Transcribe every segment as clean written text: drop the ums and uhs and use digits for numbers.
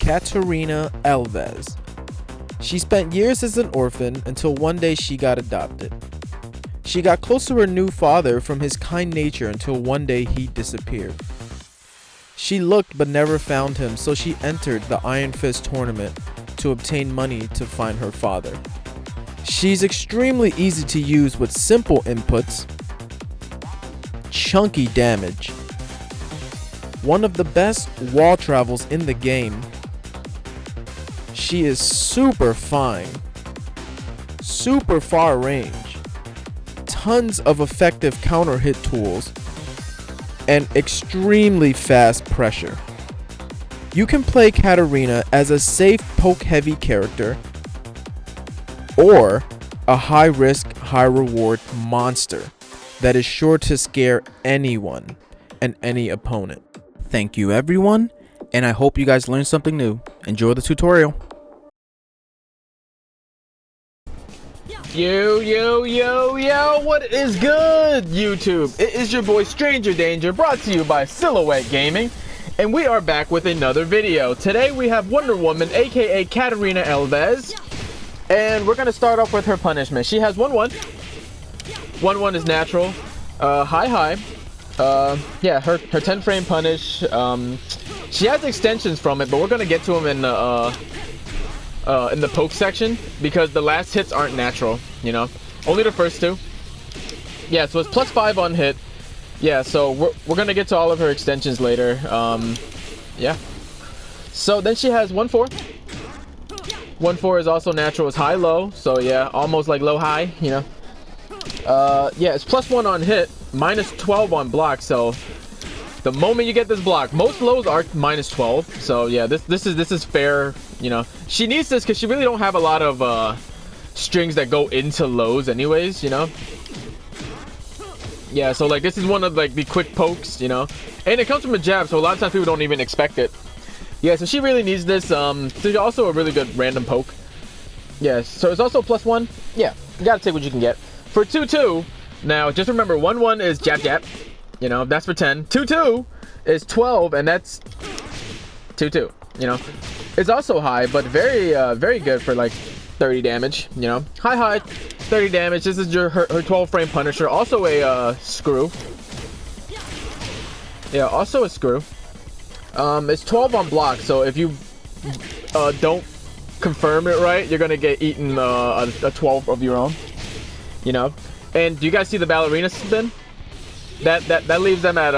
Katarina Alves. She spent years as an orphan until one day she got adopted. She got close to her new father from his kind nature until one day he disappeared. She looked but never found him, so she entered the Iron Fist tournament to obtain money to find her father. She's extremely easy to use with simple inputs, chunky damage, one of the best wall travels in the game. She is super fine, super far range, tons of effective counter hit tools, and extremely fast pressure. You can play Katarina as a safe poke heavy character or a high risk, high reward monster that is sure to scare anyone and any opponent. Thank you everyone, and I hope you guys learned something new. Enjoy the tutorial. Yo, what is good, YouTube? It is your boy Stranger Danger, brought to you by Silhouette Gaming, and we are back with another video. Today we have Wonder Woman, aka Katarina Alves, and we're gonna start off with her punishment. She has 1-1. 1-1 is natural. High. Yeah, her 10 frame punish. She has extensions from it, but we're gonna get to them in the poke section because the last hits aren't natural, you know, only the first two. Yeah, so it's +5 on hit. Yeah, so we're gonna get to all of her extensions later. Yeah, so then she has 1-4. 1-4 is also natural. It's high low, so yeah, almost like low high, you know. Yeah, it's +1 on hit, -12 on block. So the moment you get this block, most lows are -12. So yeah, this is fair. You know, she needs this because she really don't have a lot of strings that go into lows anyways, you know. Yeah, so like this is one of like the quick pokes, you know, and it comes from a jab, so a lot of times people don't even expect it. Yeah, so she really needs this. There's also a really good random poke. Yeah, so it's also +1. Yeah, you gotta take what you can get. For 2-2, now just remember 1-1 is jab, you know, that's for 10. 2-2 is 12, and that's 2-2, you know. It's also high, but very good for like 30 damage, you know. High, 30 damage. This is her 12 frame punisher. Also a screw. Yeah, also a screw. It's 12 on block, so if you don't confirm it right, you're gonna get eaten a 12 of your own, you know. And do you guys see the ballerina spin? That leaves them at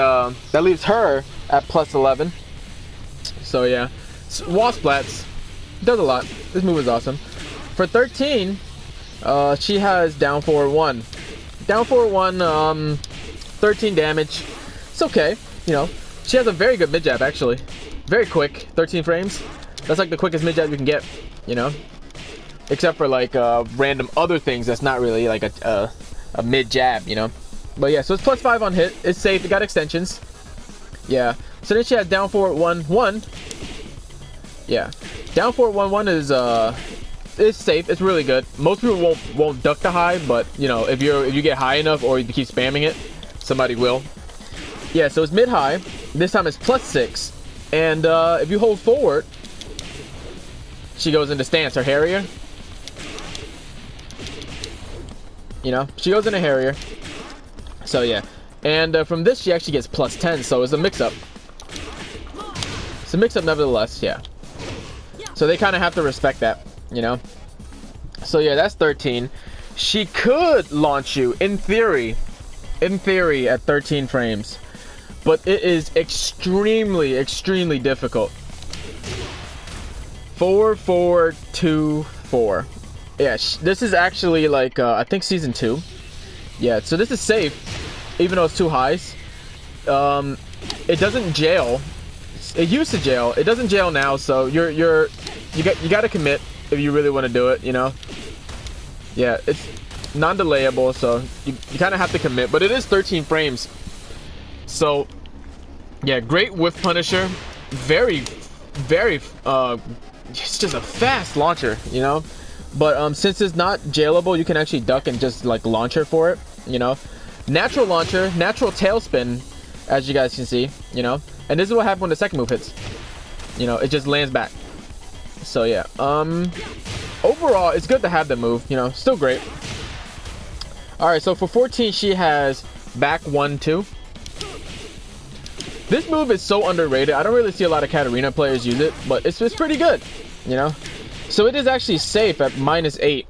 that leaves her at +11. So yeah, wall splats does a lot. This move is awesome. For 13, she has down 4-1. Down 4-1, 13 damage. It's okay, you know. She has a very good mid jab actually. Very quick, 13 frames. That's like the quickest mid jab you can get, you know. Except for like random other things that's not really like a mid jab, you know. But yeah, so it's +5 on hit. It's safe. It got extensions. Yeah. So then she has down 4-1-1. Yeah, down 4-1-1 is safe. It's really good. Most people won't duck the high, but you know, if you get high enough or you keep spamming it, somebody will. Yeah, so it's mid high. This time it's +6, and if you hold forward, she goes into stance. Her Harrier. You know, she goes into Harrier. So yeah, and from this she actually gets +10. So it's a mix-up. It's a mix-up nevertheless. Yeah. So they kind of have to respect that, you know. So yeah, that's 13. She could launch you in theory at 13 frames, but it is extremely difficult. 4-4-2-4. Yeah, this is actually like I think season 2. Yeah, so this is safe, even though it's 2 highs. It doesn't jail. It used to jail. It doesn't jail now, so you got to commit if you really want to do it, you know. Yeah, it's non-delayable, so you kind of have to commit, but it is 13 frames. So yeah, great whiff punisher. Very it's just a fast launcher, you know. But since it's not jailable, you can actually duck and just like launch her for it, you know. Natural launcher, natural tailspin, as you guys can see, you know. And this is what happens when the second move hits. You know, it just lands back. So yeah, overall, it's good to have the move, you know, still great. All right, so for 14, she has back 1-2. This move is so underrated. I don't really see a lot of Katarina players use it, but it's pretty good, you know. So it is actually safe at -8.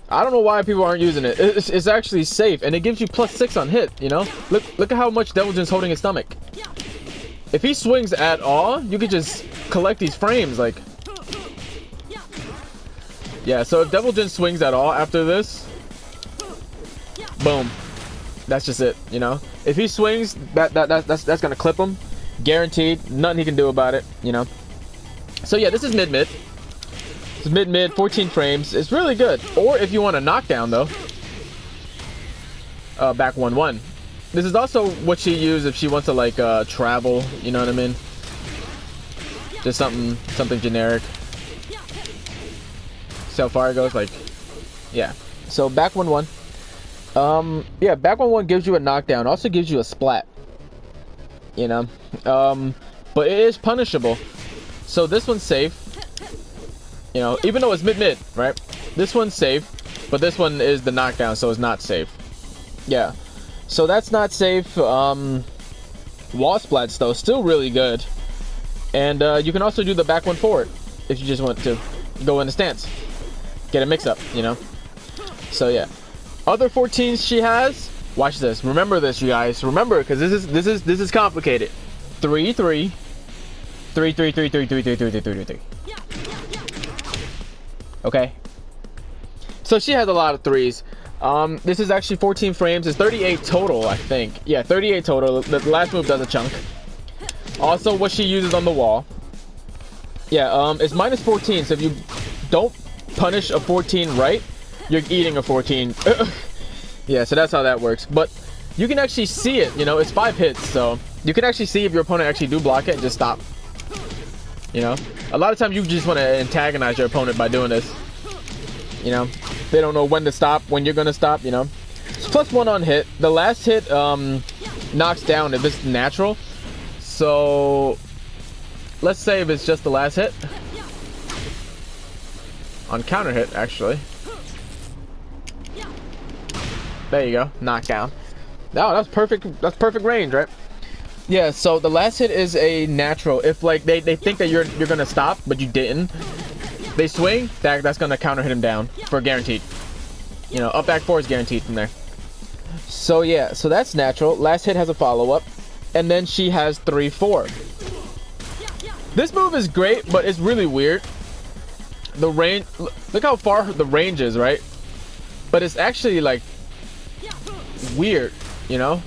I don't know why people aren't using it. It's actually safe, and it gives you +6 on hit, you know. Look at how much Deviljin's holding his stomach. If he swings at all, you could just collect these frames, like. Yeah, so if Deviljin swings at all after this, boom. That's just it, you know. If he swings, that's gonna clip him, guaranteed. Nothing he can do about it, you know. So yeah, this is mid. It's mid, 14 frames. It's really good. Or if you want a knockdown though, back 1-1. This is also what she uses if she wants to like travel. You know what I mean? Just something generic. See how far it goes, like, yeah. So back 1-1. Yeah, back 1-1 gives you a knockdown. Also gives you a splat. You know, but it is punishable. So this one's safe. You know, even though it's mid, right? This one's safe, but this one is the knockdown, so it's not safe. Yeah, so that's not safe. Wall splats though, still really good. And you can also do the back 1 forward if you just want to go in the stance, get a mix-up, you know. So yeah, other 14s she has. Watch this. Remember this, you guys. Remember, because this is complicated. 3-3, 3-3-3-3-3-3-3-3-3-3. Okay. So she has a lot of threes. This is actually 14 frames. It's 38 total, I think. Yeah, 38 total. The last move does a chunk. Also, what she uses on the wall. Yeah, it's -14. So if you don't punish a 14 right, you're eating a 14. Yeah, so that's how that works. But you can actually see it. You know, it's 5 hits, so you can actually see if your opponent actually do block it and just stop. You know, a lot of times you just want to antagonize your opponent by doing this. You know, they don't know when to stop, when you're gonna stop. You know, it's +1 on hit. The last hit knocks down if it's natural. So let's say if it's just the last hit on counter hit, actually. There you go, knockdown. No, that's perfect. That's perfect range, right? Yeah, so the last hit is a natural. If like they think that you're gonna stop, but you didn't, they swing, that's gonna counter hit him down for guaranteed. You know, up back 4 is guaranteed from there. So yeah, so that's natural. Last hit has a follow-up, and then she has 3-4. This move is great, but it's really weird. The range, look how far the range is, right? But it's actually like weird, you know.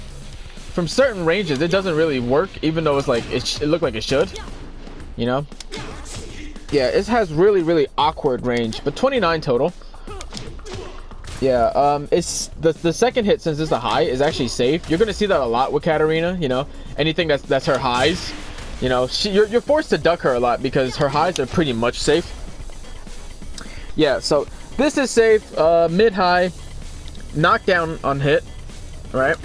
From certain ranges, it doesn't really work, even though it's like it looked like it should, you know. Yeah, it has really awkward range, but 29 total. Yeah, it's the second hit, since it's a high, is actually safe. You're gonna see that a lot with Katarina, you know. Anything that's her highs, you know, you're forced to duck her a lot because her highs are pretty much safe. Yeah, so this is safe. Mid-high, knockdown on hit, right?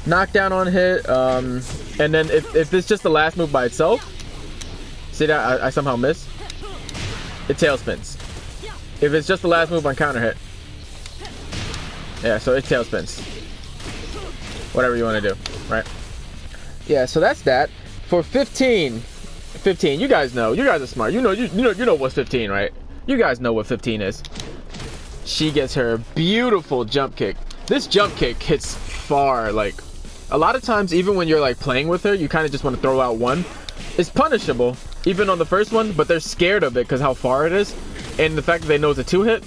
Knockdown on hit, and then if it's just the last move by itself, see that I somehow missed, it tail spins. If it's just the last move on counter hit, yeah, so it tail spins. Whatever you want to do, right? Yeah, so that's that. For 15, you guys know, you guys are smart. You know what's 15, right? You guys know what 15 is. She gets her beautiful jump kick. This jump kick hits far. Like, a lot of times, even when you're like playing with her, you kind of just want to throw out one. It's punishable, even on the first one, but they're scared of it because how far it is, and the fact that they know it's a 2-hit,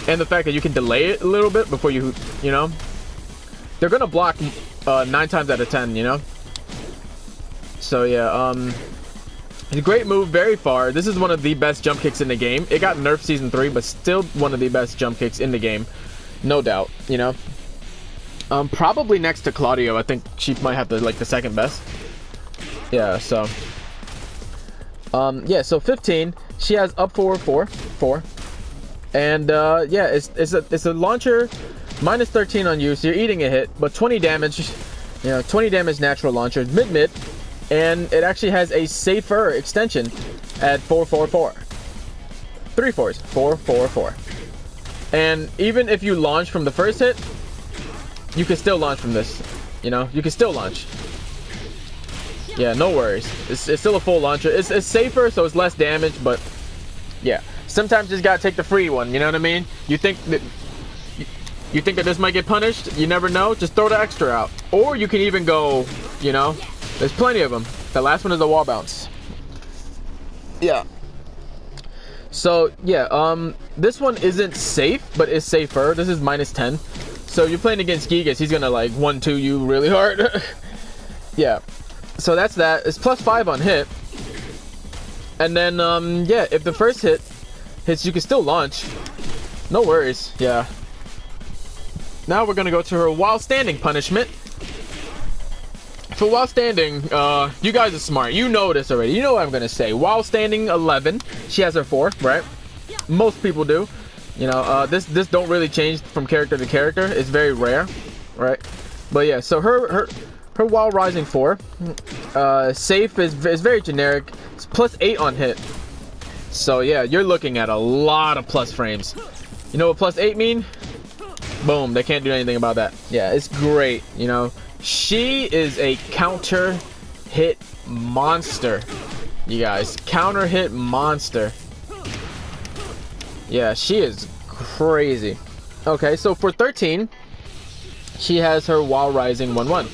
and the fact that you can delay it a little bit before you know, they're gonna block 9 times out of 10, you know. So yeah, it's a great move, very far. This is one of the best jump kicks in the game. It got nerfed season 3, but still one of the best jump kicks in the game, no doubt, you know. Probably next to Claudio. I think she might have the second best. Yeah, so yeah, so 15, she has up 4, and yeah, it's a launcher, -13 on you, so you're eating a hit, but 20 damage, you know, 20 damage natural launcher, mid, And it actually has a safer extension at 444. 3 4s, 444. And even if you launch from the first hit, you can still launch from this. You know, you can still launch. Yeah, no worries. It's still a full launcher. It's safer, so it's less damage, but yeah. Sometimes you just gotta take the free one, you know what I mean? You think that this might get punished? You never know. Just throw the extra out. Or you can even go, you know, there's plenty of them. The last one is the wall bounce. Yeah. So yeah, this one isn't safe, but it's safer. This is -10. So you're playing against Gigas, he's gonna like 1-2 you really hard. Yeah. So that's that. It's +5 on hit. And then yeah, if the first hit hits, you can still launch. No worries. Yeah. Now we're gonna go to her while standing punishment. For while standing, you guys are smart. You know this already. You know what I'm gonna say. While standing 11, she has her 4, right? Most people do. You know, this don't really change from character to character. It's very rare, right? But yeah, so her while rising 4, safe is very generic. It's +8 on hit. So yeah, you're looking at a lot of plus frames. You know what +8 mean? Boom, they can't do anything about that. Yeah, it's great, you know. She is a counter hit monster, you guys. Counter hit monster. Yeah, she is crazy. Okay, so for 13, she has her while rising 1-1.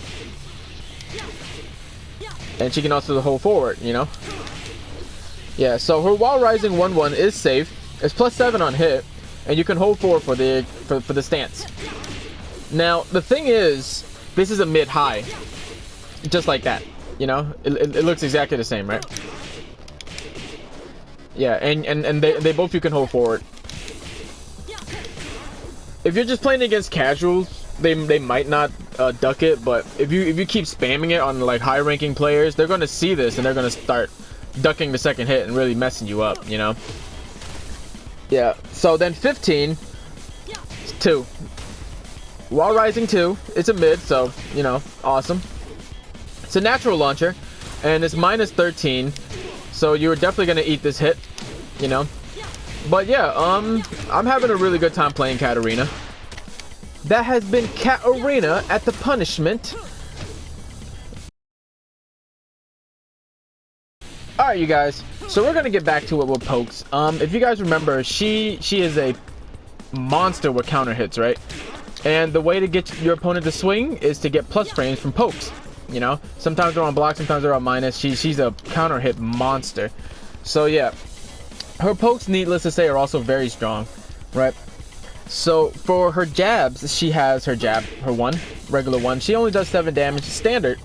And she can also hold forward, you know. Yeah, so her while rising 1-1 is safe. It's +7 on hit, and you can hold forward for the stance. Now the thing is, this is a mid-high, just like that. You know, it looks exactly the same, right? Yeah, and they both you can hold forward. If you're just playing against casuals, they might not duck it, but if you keep spamming it on like high-ranking players, they're gonna see this and they're gonna start ducking the second hit and really messing you up, you know. Yeah. So then 15, 2. While rising 2, it's a mid, so you know, awesome. It's a natural launcher, and it's -13, so you're definitely gonna eat this hit, you know. But yeah, I'm having a really good time playing Katarina. That has been Katarina at the punishment. Alright, you guys, so we're gonna get back to it with pokes. If you guys remember, she is a monster with counter hits, right? And the way to get your opponent to swing is to get plus frames from pokes. You know, sometimes they're on block, sometimes they're on minus. She's a counter hit monster. So yeah, her pokes, needless to say, are also very strong, right? So for her jabs, she has her jab, her 1, regular 1. She only does 7 damage, standard.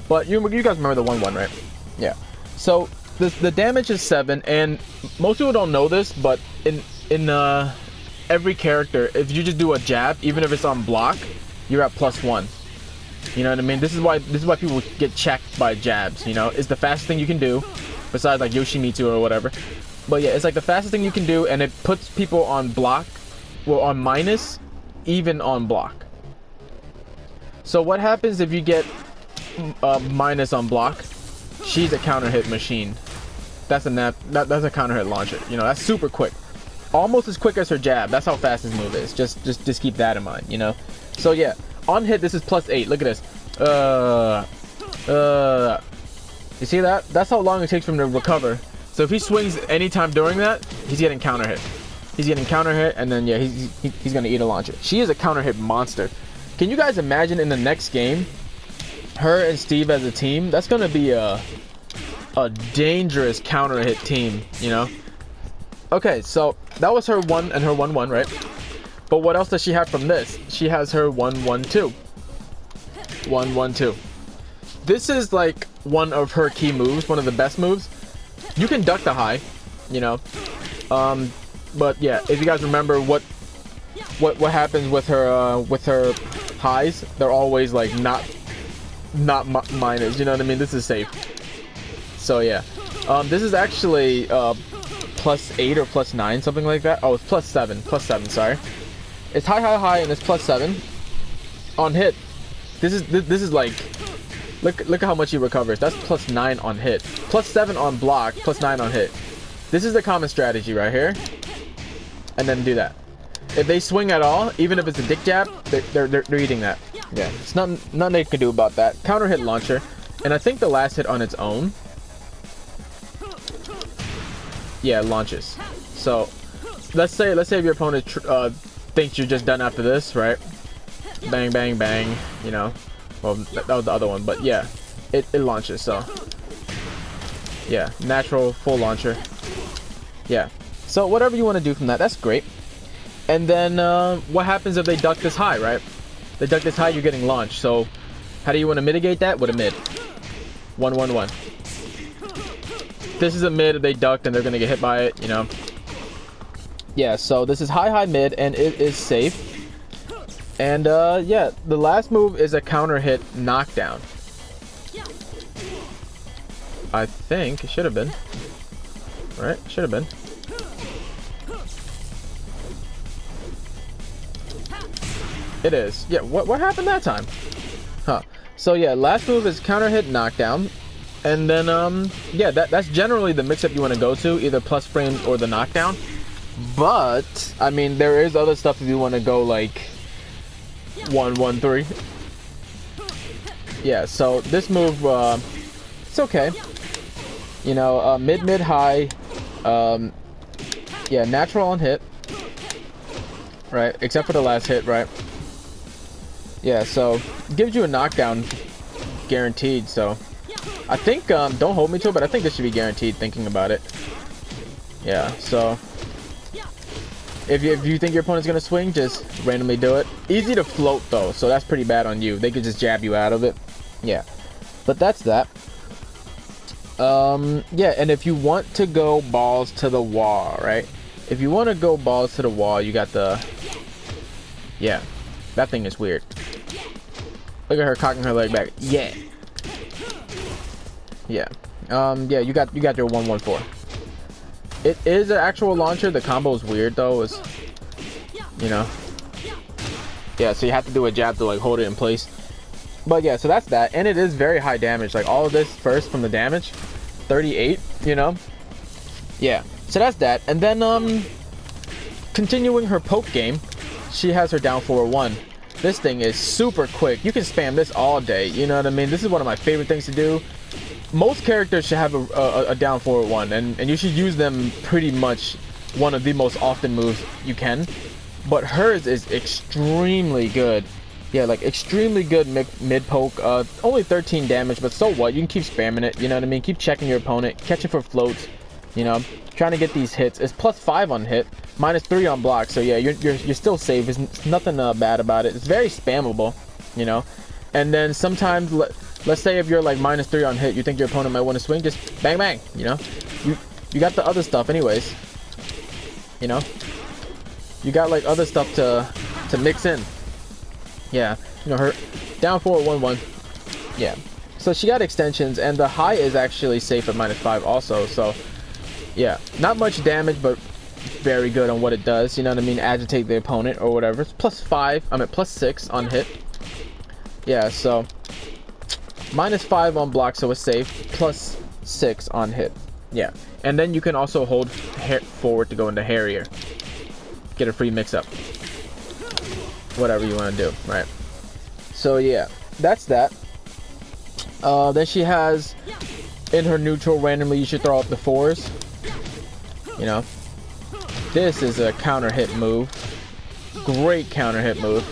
But you guys remember the 1-1, right? Yeah. So the damage is 7, and most people don't know this, but in every character, if you just do a jab, even if it's on block, you're at +1. You know what I mean? This is why people get checked by jabs. You know, it's the fastest thing you can do, besides like Yoshimitsu or whatever. But yeah, it's like the fastest thing you can do, and it puts people on block, well, on minus, even on block. So what happens if you get minus on block? She's a counter hit machine. That's a counter hit launcher. You know, that's super quick. Almost as quick as her jab. That's how fast this move is. Just keep that in mind, you know. So yeah, on hit this is +8. Look at this. You see that? That's how long it takes for him to recover. So if he swings anytime during that, he's getting counter hit. He's getting counter hit, and then yeah, he's gonna eat a launcher. She is a counter hit monster. Can you guys imagine in the next game, her and Steve as a team? That's gonna be a dangerous counter hit team, you know. Okay, so that was her 1 and her 1-1, right? But what else does she have from this? She has her 1-1-2. 1-1-2. This is like one of her key moves, one of the best moves. You can duck the high, you know. But yeah, if you guys remember what happens with her highs, they're always like not minus, you know what I mean? This is safe. So yeah, this is actually +8 or +9, something like that. Oh, it's +7, sorry. It's high, and it's +7 on hit. This is like Look at how much he recovers. That's plus 9 on hit, plus 7 on block, plus 9 on hit. This is the common strategy right here. And then do that. If they swing at all, even if it's a dick jab, they're eating that. Yeah, it's nothing they can do about that. Counter hit launcher, and I think the last hit on its own, yeah, launches. So let's say if your opponent thinks you're just done after this, right? Bang, bang, bang. You know, well that was the other one, but yeah, it launches. So yeah, natural full launcher. Yeah. So whatever you want to do from that, that's great. And then what happens if they duck this high, right? They duck this high, you're getting launched. So how do you want to mitigate that? With a mid. 1, 1, 1. This is a mid. If they ducked and they're going to get hit by it, you know. Yeah, so this is high, high, mid, and it is safe. And yeah, the last move is a counter hit knockdown. I think it should have been. Right? Should have been. It is. Yeah, what happened that time? Huh. So yeah, last move is counter hit knockdown. And then yeah, that's generally the mix-up you want to go to, either plus frames or the knockdown. But I mean, there is other stuff if you want to go like 1, 1, 3. Yeah, so this move it's okay. You know, mid, high, yeah, natural on hit. Right, except for the last hit, right? Yeah, so gives you a knockdown guaranteed. So I think don't hold me to it, but I think this should be guaranteed thinking about it. Yeah, so if you think your opponent's gonna swing, just randomly do it. Easy to float though, so that's pretty bad on you. They could just jab you out of it. Yeah, but that's that. Yeah, and if you want to go balls to the wall, right? If you want to go balls to the wall, you got the, yeah, that thing is weird. Look at her cocking her leg back. Yeah. Yeah. Yeah, you got your 114. It is an actual launcher. The combo is weird though. Is, you know. Yeah, so you have to do a jab to like hold it in place. But yeah, so that's that, and it is very high damage. Like all of this first from the damage, 38. You know. Yeah. So that's that, and then continuing her poke game, she has her down forward 1. This thing is super quick. You can spam this all day. You know what I mean? This is one of my favorite things to do. Most characters should have a down forward 1, and you should use them pretty much one of the most often moves you can. But hers is extremely good. Yeah, like extremely good mid poke. Only 13 damage, but so what? You can keep spamming it. You know what I mean? Keep checking your opponent, catching for floats. You know, trying to get these hits. It's plus 5 on hit, minus 3 on block. So yeah, you're still safe. There's nothing bad about it. It's very spammable, you know. And then sometimes, let's say if you're like minus 3 on hit, you think your opponent might want to swing, just bang bang. You know, you got the other stuff anyways. You know, you got like other stuff to mix in. Yeah, you know, her down forward 1-1. Yeah, so she got extensions, and the high is actually safe at minus 5 also. So yeah, not much damage, but very good on what it does. You know what I mean? Agitate the opponent or whatever. It's plus 5. I'm at plus 6 on hit. Yeah, so minus 5 on block, so it's safe. Plus 6 on hit. Yeah, and then you can also hold forward to go into Harrier. Get a free mix-up. Whatever you want to do, right? So yeah, that's that. Then she has in her neutral randomly you should throw up the 4s. You know, this is a counter hit move. Great counter hit move.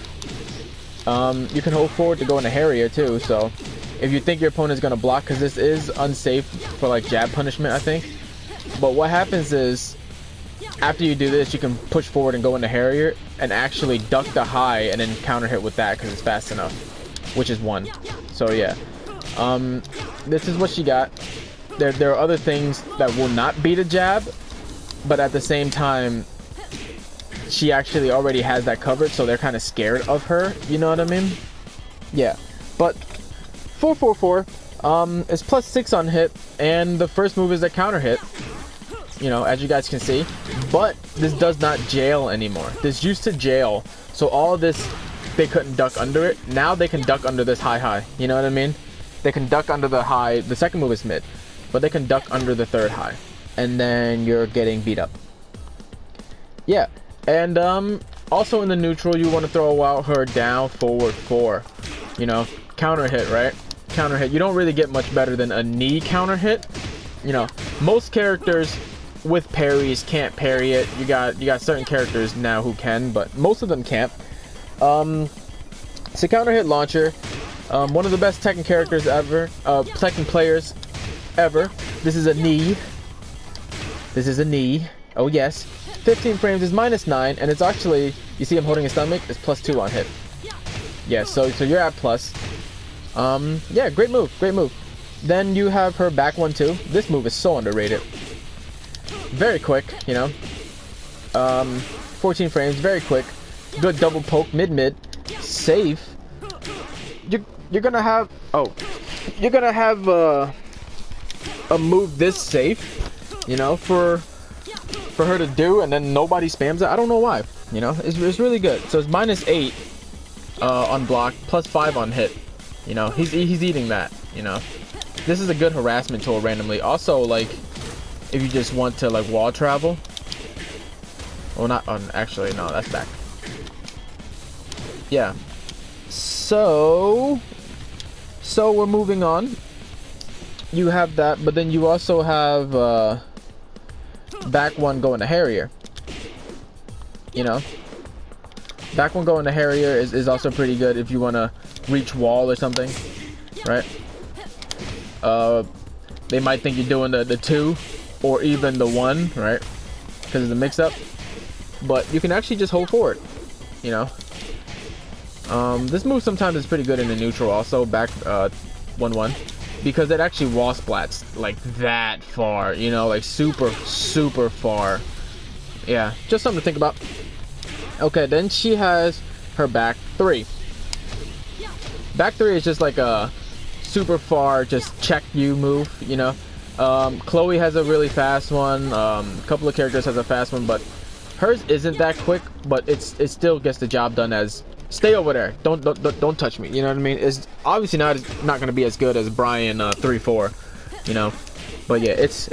You can hold forward to go into Harrier too. So if you think your opponent is gonna block, because this is unsafe for like jab punishment, I think. But what happens is, after you do this, you can push forward and go into Harrier and actually duck the high and then counter hit with that because it's fast enough, which is 1. So yeah, this is what she got. There are other things that will not beat a jab, but at the same time, she actually already has that covered, so they're kind of scared of her. You know what I mean? Yeah, but 444 is plus 6 on hit, and the first move is a counter hit. You know, as you guys can see, but this does not jail anymore. This used to jail, so all of this they couldn't duck under it. Now they can duck under this high. You know what I mean? They can duck under the high. The second move is mid, but they can duck under the third high, and then you're getting beat up. Yeah, and also in the neutral, you want to throw out her down forward 4. You know, counter hit, right? Counter hit. You don't really get much better than a knee counter hit. You know, most characters with parries can't parry it. You got certain characters now who can, but most of them can't. It's a counter hit launcher. One of the best Tekken characters ever. Tekken players ever. This is a knee. This is a knee. Oh yes. 15 frames is -9, and it's actually, you see him holding his stomach, it's +2 on hit. Yeah, so you're at plus. Yeah, great move, great move. Then you have her back 1-2. This move is so underrated. Very quick, you know. 14 frames, very quick. Good double poke, mid. Safe. You're gonna have, you're gonna have a move this safe, you know, for her to do, and then nobody spams it. I don't know why. You know, it's really good. So it's -8 on block, +5 on hit. You know, he's eating that. You know, this is a good harassment tool randomly. Also, like, if you just want to like wall travel. Well, not on. Actually, no, that's back. Yeah. So we're moving on. You have that, but then you also have back one going to Harrier. You know, back one going to Harrier is also pretty good if you want to reach wall or something, right? They might think you're doing the 2 or even the 1, right? Because of the mix-up, but you can actually just hold forward. You know, this move sometimes is pretty good in the neutral. Also, back 1-1. Because it actually wall splats like that far, you know, like super far. Yeah, just something to think about. Okay, then she has her back 3. Back 3 is just like a super far, just check you move, you know. Chloe has a really fast one. A couple of characters has a fast one, but hers isn't that quick. But it still gets the job done as. Stay over there. Don't touch me. You know what I mean? It's obviously not going to be as good as Brian 3-4, you know. But yeah, it's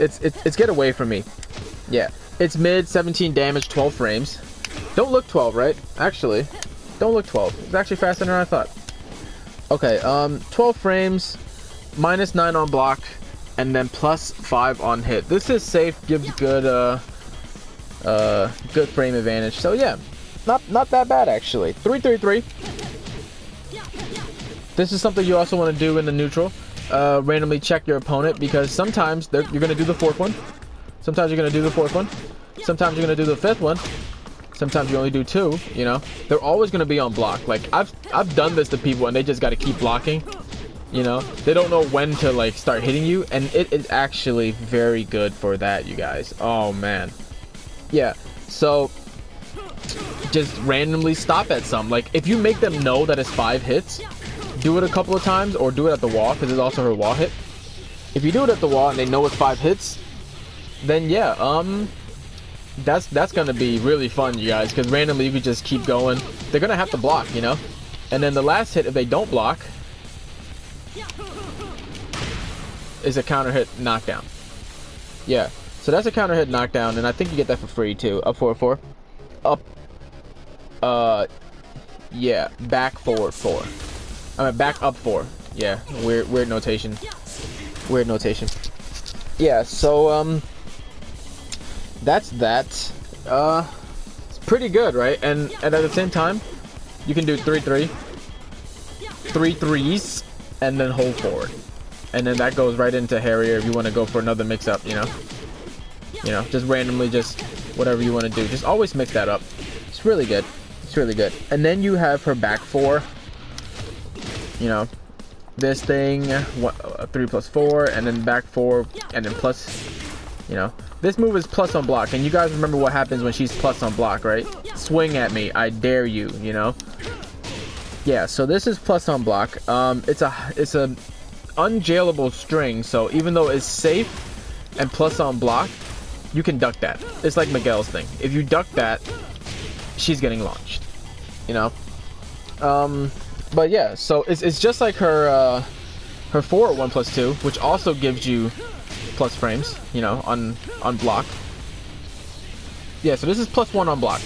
get away from me. Yeah, it's mid, 17 damage, 12 frames. Don't look 12, right? Actually, don't look 12. It's actually faster than I thought. Okay, 12 frames, -9 on block, and then +5 on hit. This is safe. Gives good good frame advantage. So yeah. Not that bad actually. 3-3-3. This is something you also want to do in the neutral. Randomly check your opponent, because sometimes you're going to do the 4th one. Sometimes you're going to do the 4th one. Sometimes you're going to do the 5th one. Sometimes you only do 2. You know, they're always going to be on block. Like I've done this to people and they just got to keep blocking. You know, they don't know when to like start hitting you, and it is actually very good for that, you guys. Oh man, yeah. So just randomly stop at some. Like if you make them know that it's 5 hits, do it a couple of times, or do it at the wall, because it's also her wall hit. If you do it at the wall and they know it's 5 hits, then yeah, that's gonna be really fun, you guys, because randomly you could just keep going. They're gonna have to block, you know, and then the last hit, if they don't block, is a counter hit knockdown. Yeah, so that's a counter hit knockdown, and I think you get that for free too. Up 4-4. Up, yeah, back forward 4. I mean back up 4. Yeah, weird notation. Weird notation. Yeah, so that's that. It's pretty good, right? And at the same time, you can do 3-3, 3 3s, and then hold forward, and then that goes right into Harrier if you want to go for another mix-up. You know, just randomly, just whatever you want to do. Just always mix that up. It's really good. It's really good. And then you have her back 4. You know, this thing 3+4, and then back 4, and then plus. You know, this move is plus on block, and you guys remember what happens when she's plus on block, right? Swing at me, I dare you. You know. Yeah. So this is plus on block. It's a unjailable string, so even though it's safe and plus on block, you can duck that. It's like Miguel's thing. If you duck that, she's getting launched, you know. But yeah, so it's just like her her forward 1+2, which also gives you plus frames, you know, on block. Yeah, so this is +1 on block.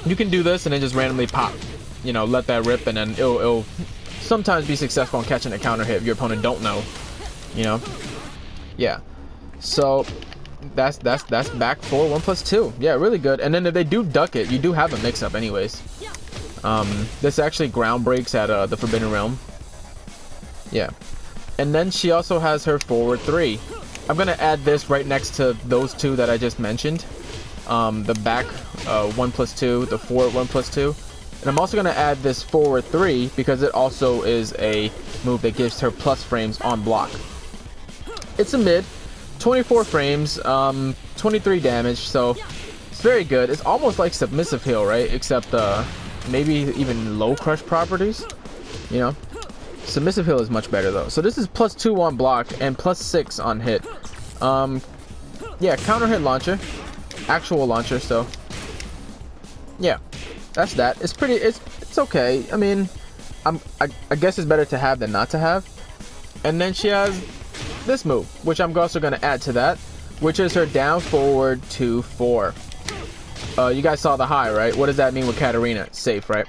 You can do this and then just randomly pop, you know, let that rip, and then it'll sometimes be successful in catching a counter hit if your opponent don't know, you know. Yeah, so that's back for 1+2. Yeah, really good. And then if they do duck it, you do have a mix-up anyways. This actually ground breaks at the Forbidden Realm. Yeah, and then she also has her forward 3. I'm gonna add this right next to those two that I just mentioned. The back 1+2, the forward 1+2, and I'm also gonna add this forward 3 because it also is a move that gives her plus frames on block. It's a mid, 24 frames, 23 damage, so it's very good. It's almost like submissive heal, right? Except maybe even low crush properties, you know. Submissive heal is much better though. So this is +2 on block and +6 on hit. Yeah, counter hit launcher, actual launcher. So yeah, that's that. It's pretty. It's okay. I mean, I guess it's better to have than not to have. And then she has this move, which I'm also gonna add to that, which is her down forward 2-4. You guys saw the high, right? What does that mean with Katarina? Safe, right?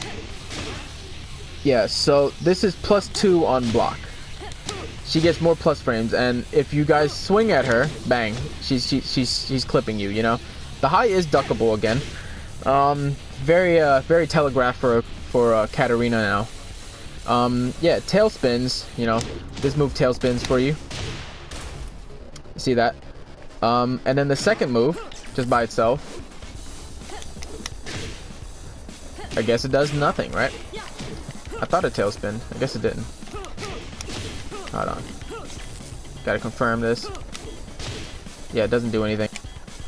Yeah, so this is +2 on block. She gets more plus frames, and if you guys swing at her, bang, she's clipping you, you know. The high is duckable again. Very telegraphed for Katarina now. Yeah, tail spins, you know. This move tail spins for you. See that? And then the second move, just by itself, I guess it does nothing, right? I thought it tailspin. I guess it didn't. Hold on. Gotta confirm this. Yeah, it doesn't do anything.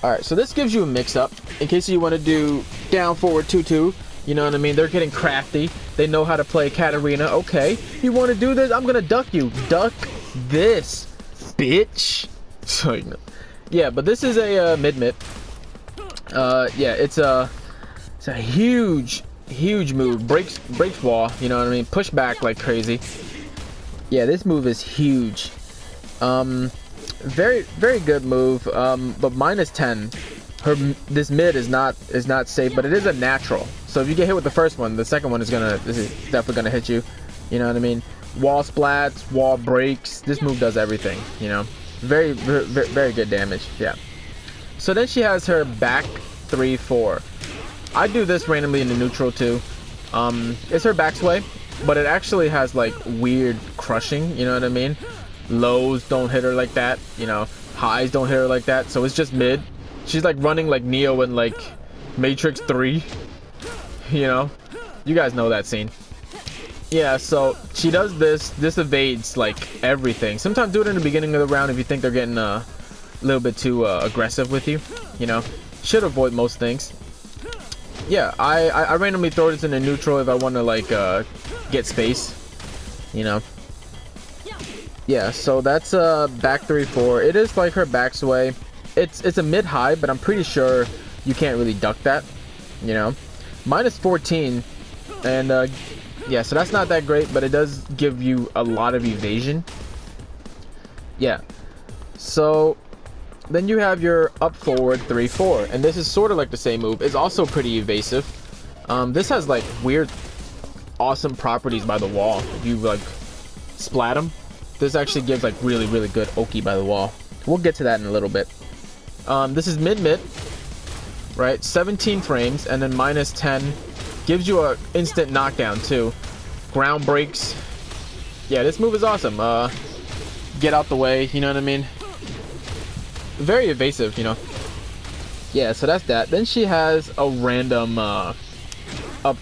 Alright, so this gives you a mix-up. In case you want to do down forward 2-2. You know what I mean? They're getting crafty. They know how to play Katarina. Okay, you want to do this? I'm gonna duck you. Duck this, bitch. So, yeah, but this is a mid-mid. Yeah, it's a huge move. Breaks wall, you know what I mean? Push back like crazy. Yeah, this move is huge. Very good move. But -10. This mid is not safe, but it is a natural. So if you get hit with the first one, the second one is definitely gonna hit you. You know what I mean? Wall splats, wall breaks. This move does everything, you know. Very good damage. Yeah. So then she has her back 3-4. I do this randomly in the neutral too. It's her back sway, but it actually has like weird crushing, you know what I mean? Lows don't hit her like that, you know, highs don't hit her like that, so it's just mid. She's like running like Neo in like Matrix 3, you know? You guys know that scene. Yeah, so she does this evades like everything. Sometimes do it in the beginning of the round if you think they're getting a little bit too aggressive with you, you know? Should avoid most things. Yeah, I randomly throw this in a neutral if I want to like get space, you know. Yeah, so that's back 3-4. It is like her back sway. It's a mid high, but I'm pretty sure you can't really duck that, you know. -14, and yeah, so that's not that great, but it does give you a lot of evasion. Yeah, so then you have your up forward 3-4, and this is sort of like the same move. It's also pretty evasive. This has like weird awesome properties by the wall. If you like splat them, this actually gives like really good Oki by the wall. We'll get to that in a little bit. This is mid, right? 17 frames, and then -10 gives you a instant knockdown too. Ground breaks. Yeah, this move is awesome. Get out the way, you know what I mean? Very evasive, you know. Yeah, so that's that. Then she has a random up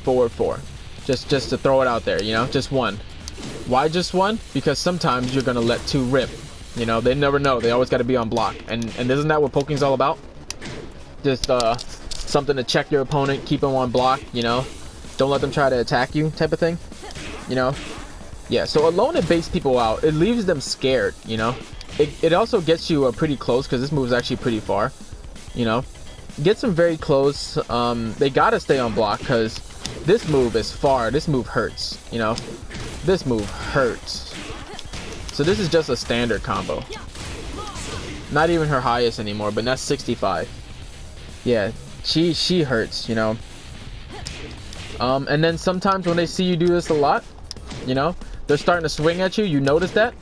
forward 4, just to throw it out there, you know, just one. Why just one? Because sometimes you're gonna let 2 rip, you know. They never know. They always got to be on block, and isn't that what poking's all about? Just something to check your opponent, keep them on block, you know. Don't let them try to attack you, type of thing, you know. Yeah, so alone it baits people out. It leaves them scared, you know. It also gets you pretty close, because this move is actually pretty far, you know. Gets them very close. They gotta stay on block, because this move is far. This move hurts, you know. This move hurts. So this is just a standard combo. Not even her highest anymore, but that's 65. Yeah, she hurts, you know. And then sometimes when they see you do this a lot, you know, they're starting to swing at you. You notice that?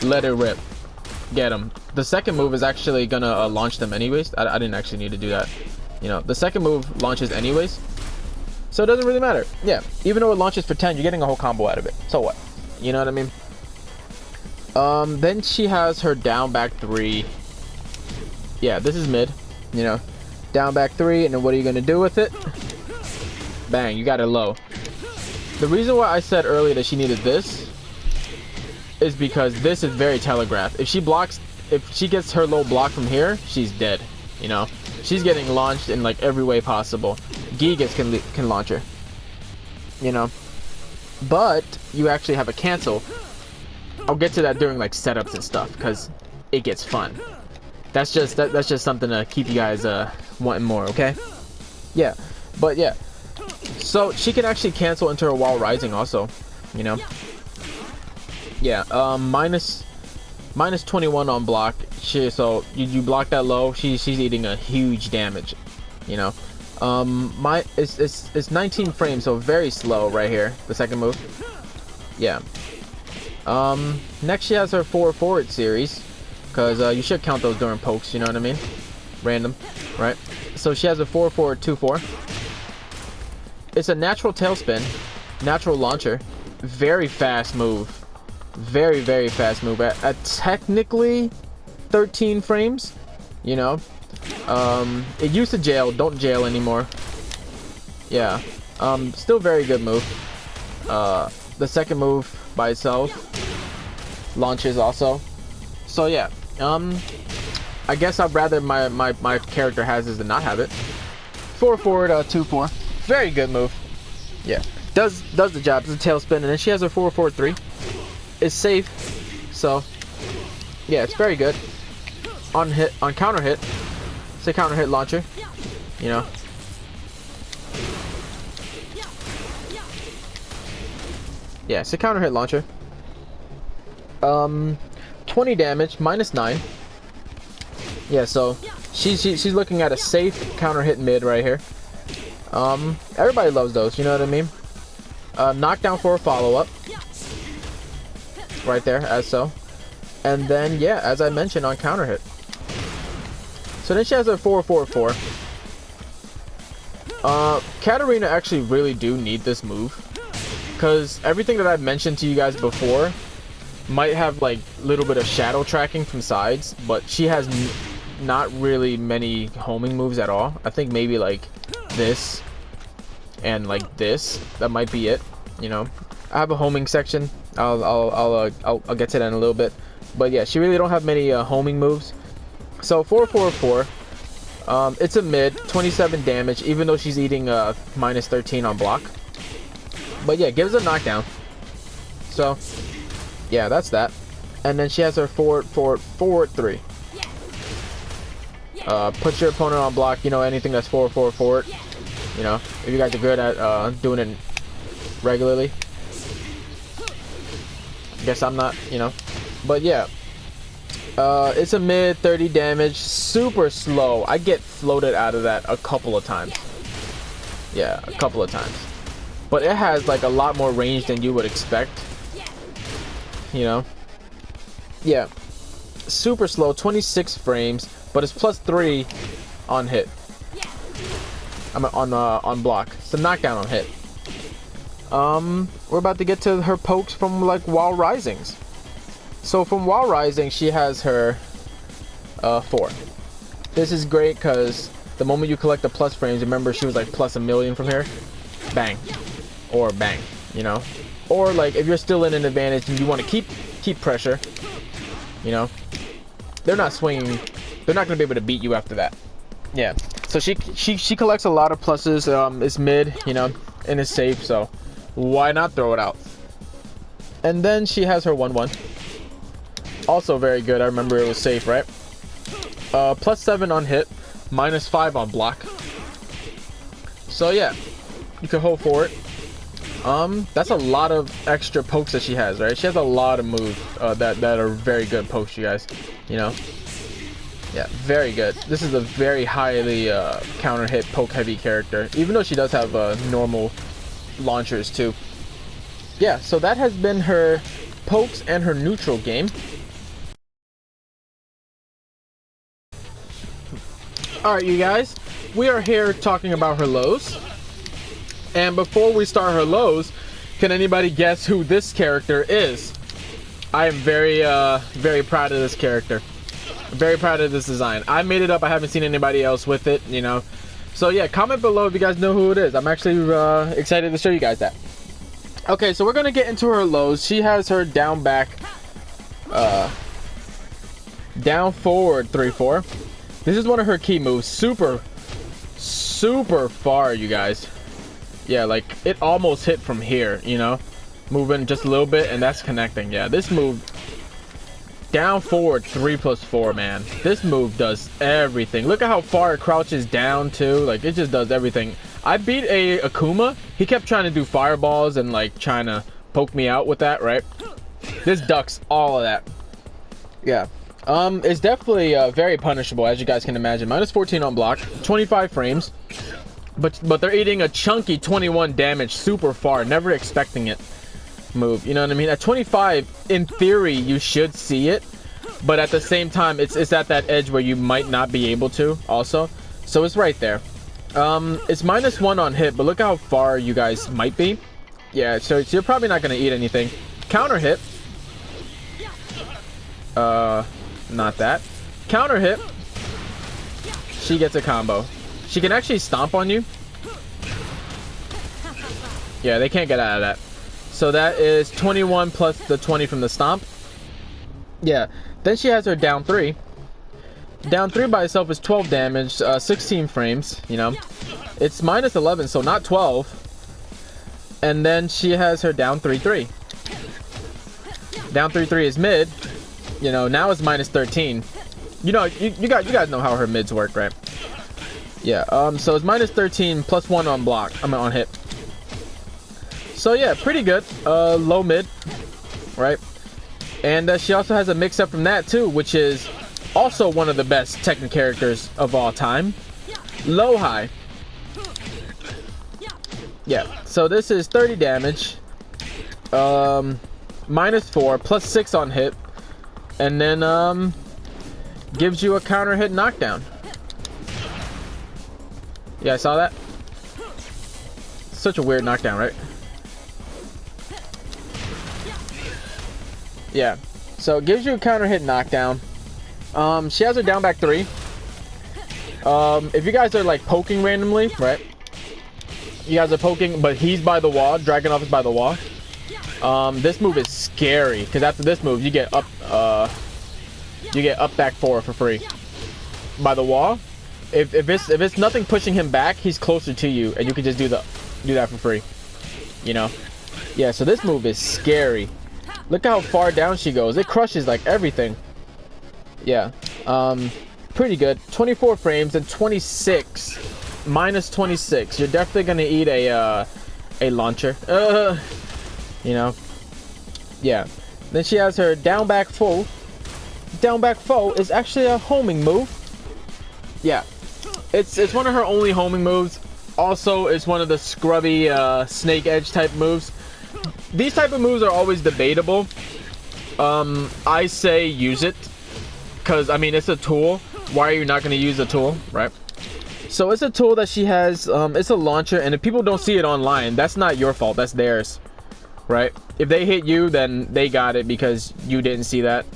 Let it rip. Get them. The second move is actually gonna launch them anyways. I didn't actually need to do that. You know, the second move launches anyways. So it doesn't really matter. Yeah, even though it launches for 10, you're getting a whole combo out of it. So what? You know what I mean? Then she has her down back 3. Yeah, this is mid. You know, down back 3, and then what are you gonna do with it? Bang, you got it low. The reason why I said earlier that she needed this is because this is very telegraphed. If she gets her low block from here, she's dead. You know, she's getting launched in like every way possible. Gigas can launch her. You know, but you actually have a cancel. I'll get to that during like setups and stuff because it gets fun. That's just something to keep you guys wanting more. Okay? Yeah, but yeah. So she can actually cancel into her while rising also. You know. Yeah. Minus 21 on block. So you block that low. She's eating a huge damage. You know. It's 19 frames, so very slow right here. The second move. Yeah. Next she has her 4 forward series, because you should count those during pokes. You know what I mean? Random, right? So she has a 4 forward 2 4. It's a natural tailspin, natural launcher, very fast move, very fast move. At technically 13 frames, you know. It used to jail, don't jail anymore. Yeah, still very good move. The second move by itself launches also. So yeah, I guess I'd rather my character has this than not have it. 4 forward 2 4, very good move. Yeah, does the job. It's a tailspin, and then she has her 4 forward 3. It's safe, so yeah, it's very good. On counter hit. It's a counter hit launcher, you know. Yeah, it's a counter hit launcher. 20 damage, -9. Yeah, so she's looking at a safe counter hit mid right here. Everybody loves those, you know what I mean? Knockdown for a follow up. Right there, as so. And then yeah, as I mentioned, on counter hit. So then she has her 4 4 4. KATARINA actually really do need this move, because everything that I've mentioned to you guys before might have like a little bit of shadow tracking from sides, but she has not really many homing moves at all. I think maybe like this and like this. That might be it. You know, I have a homing section. I'll get to that in a little bit. But yeah, she really don't have many homing moves. So 4 4 4. It's a mid, 27 damage, even though she's eating -13 on block. But yeah, gives a knockdown. So yeah, that's that. And then she has her forward 3. Put your opponent on block. You know, anything that's 4 4 forward. You know, if you guys are good at doing it regularly. Guess I'm not, you know. But yeah. It's a mid 30 damage, super slow. I get floated out of that a couple of times. Yeah, a couple of times. But it has like a lot more range than you would expect. You know? Yeah. Super slow, 26 frames, but it's +3 on hit. I'm on block. It's a knockdown on hit. We're about to get to her pokes from like while risings. So from while rising, she has her 4. This is great because the moment you collect the plus frames, remember she was like +1,000,000 from here. Bang, or bang, you know. Or like if you're still in an advantage and you want to keep pressure, you know, they're not swinging. They're not gonna be able to beat you after that. Yeah. So she collects a lot of pluses. It's mid, you know, and it's safe. So why not throw it out? And then she has her 1 1. Also very good. I remember it was safe, right? +7 on hit, -5 on block. So yeah, you can hold forward. That's a lot of extra pokes that she has, right? She has a lot of moves that are very good pokes, you guys. You know, yeah, very good. This is a very highly counter hit poke heavy character, even though she does have normal launchers too. Yeah, so that has been her pokes and her neutral game. All right, you guys, we are here talking about her lows. And before we start her lows, can anybody guess who this character is? I am very proud of this character. Very proud of this design. I made it up. I haven't seen anybody else with it, you know. So yeah, comment below if you guys know who it is. I'm actually excited to show you guys that. Okay, so we're gonna get into her lows. She has her down back, down forward 3-4. This is one of her key moves. Super far, you guys. Yeah, like it almost hit from here, you know, moving just a little bit, and that's connecting. Yeah, this move down forward 3+4, man. This move does everything. Look at how far it crouches down too. Like it just does everything. I beat a Akuma. He kept trying to do fireballs and like trying to poke me out with that, right? This ducks all of that. Yeah. It's definitely very punishable, as you guys can imagine. -14 on block, 25 frames. But they're eating a chunky 21 damage super far, never expecting it move. You know what I mean? At 25, in theory, you should see it. But at the same time, it's at that edge where you might not be able to also. So it's right there. It's -1 on hit, but look how far you guys might be. Yeah, so you're probably not going to eat anything. Counter hit. Not that. Counter hit. She gets a combo. She can actually stomp on you. Yeah, they can't get out of that. So that is 21 plus the 20 from the stomp. Yeah. Then she has her down 3. Down 3 by itself is 12 damage, 16 frames, you know. It's -11, so not 12. And then she has her down 3-3. Down 3-3 is mid. You know, now it's -13. You know, you guys know how her mids work, right? Yeah, so it's -13 +1 on block. I mean on hit. So yeah, pretty good. Low mid, right? And she also has a mix-up from that too, which is also one of the best Tekken characters of all time. Low high. Yeah, so this is 30 damage. -4 +6 on hit. And then gives you a counter hit knockdown. Yeah, I saw that. Such a weird knockdown, right? Yeah. So it gives you a counter hit knockdown. She has her down back 3. If you guys are like poking randomly, right? You guys are poking, but he's by the wall. Dragunov is by the wall. This move is scary because after this move, you get up back 4 for free by the wall. If it's nothing pushing him back, he's closer to you, and you can just do that for free. You know, yeah. So this move is scary. Look how far down she goes. It crushes like everything. Yeah, pretty good. 24 frames and 26 -26. You're definitely gonna eat a launcher. You know, yeah. Then she has her down back full. Down back foe is actually a homing move. Yeah, it's one of her only homing moves. Also, it's one of the scrubby snake edge type moves. These type of moves are always debatable. I say use it because I mean it's a tool. Why are you not going to use a tool, right? So it's a tool that she has. It's a launcher, and if people don't see it online, that's not your fault. That's theirs, right? If they hit you, then they got it because you didn't see that.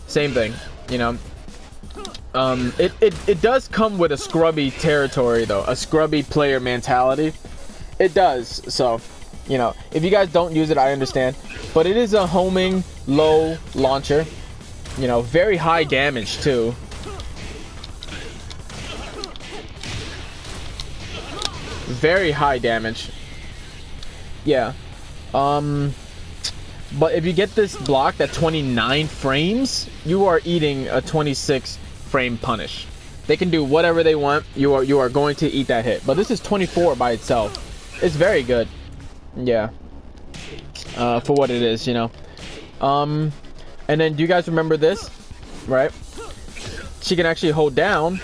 Same thing, you know. It does come with a scrubby territory though, a scrubby player mentality. It does. So, you know, if you guys don't use it, I understand. But it is a homing low launcher. You know, very high damage too. Very high damage. Yeah. But if you get this blocked at 29 frames, you are eating a 26 frame punish. They can do whatever they want. You are going to eat that hit. But this is 24 by itself. It's very good. Yeah. for what it is, you know. And then do you guys remember this, right? She can actually hold down,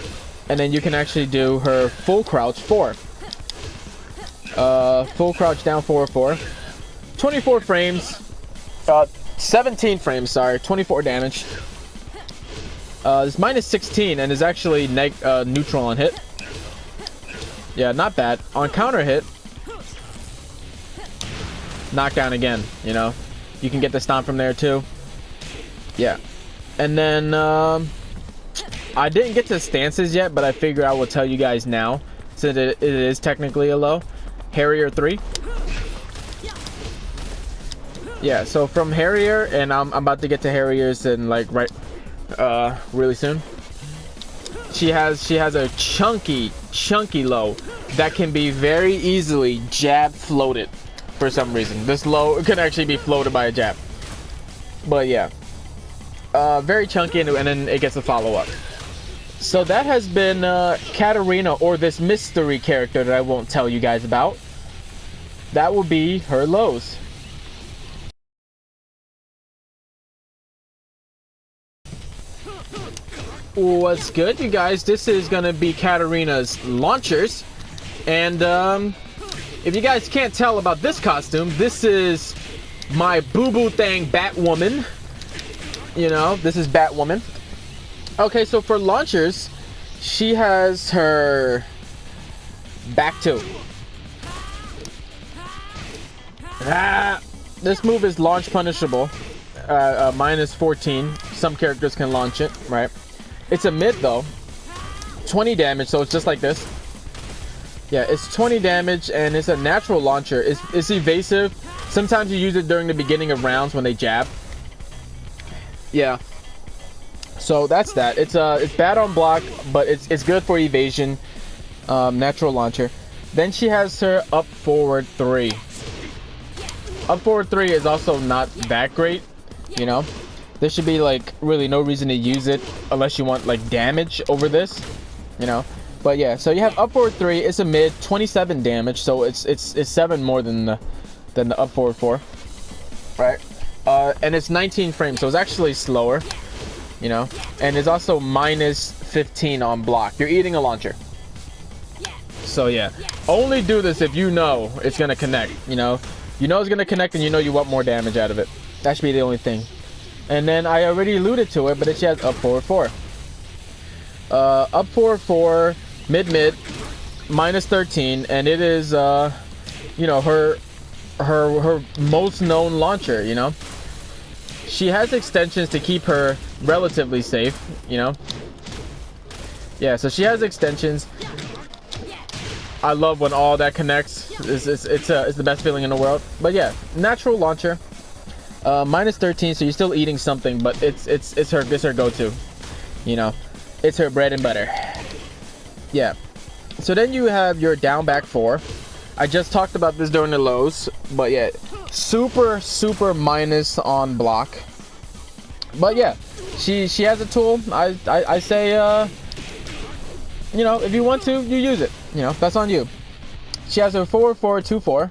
and then you can actually do her full crouch 4. Full crouch down 4. 24 frames. 17 frames, sorry. 24 damage. It's minus 16 and is actually neutral on hit. Yeah, not bad. On counter hit, knockdown again, you know. You can get the stomp from there too. Yeah. And then I didn't get to stances yet, but I figure I will tell you guys now, since it is technically a low. Harrier 3. Yeah, so from Harrier, and I'm about to get to Harriers in like really soon. She has a chunky low that can be very easily jab floated for some reason. This low can actually be floated by a jab. But yeah, very chunky, and then it gets a follow-up. So that has been Katarina, or this mystery character that I won't tell you guys about. That will be her lows. What's good, you guys? This is gonna be Katarina's launchers, and if you guys can't tell about this costume, this is my boo-boo thing, Batwoman. You know, this is Batwoman. Okay, so for launchers, she has her back 2. This move is launch punishable, minus 14. Some characters can launch it, right? It's a mid though, 20 damage, so it's just like this. Yeah, it's 20 damage, and it's a natural launcher. It's evasive. Sometimes you use it during the beginning of rounds when they jab. Yeah. So that's that. It's bad on block, but it's good for evasion. Natural launcher. Then she has her up forward 3. Up forward 3 is also not that great, you know. There should be like really no reason to use it unless you want like damage over this, you know. But yeah, so you have up forward 3. It's a mid, 27 damage, so it's 7 more than the up forward 4, right? And it's 19 frames, so it's actually slower, you know. And it's also minus 15 on block. You're eating a launcher. So yeah, only do this if you know it's gonna connect. You know it's gonna connect, and you know you want more damage out of it. That should be the only thing. And then I already alluded to it, but it has up forward 4. Up forward 4, mid, minus 13, and it is you know, her most known launcher. You know, she has extensions to keep her relatively safe. You know, yeah. So she has extensions. I love when all that connects. It's the best feeling in the world. But yeah, natural launcher. Minus 13, so you're still eating something, but it's her go-to. You know, it's her bread and butter. Yeah. So then you have your down back 4. I just talked about this during the lows, but yeah, super minus on block. But yeah, she has a tool. I say you know, if you want to, you use it. You know, that's on you. She has her 4-4-2-4.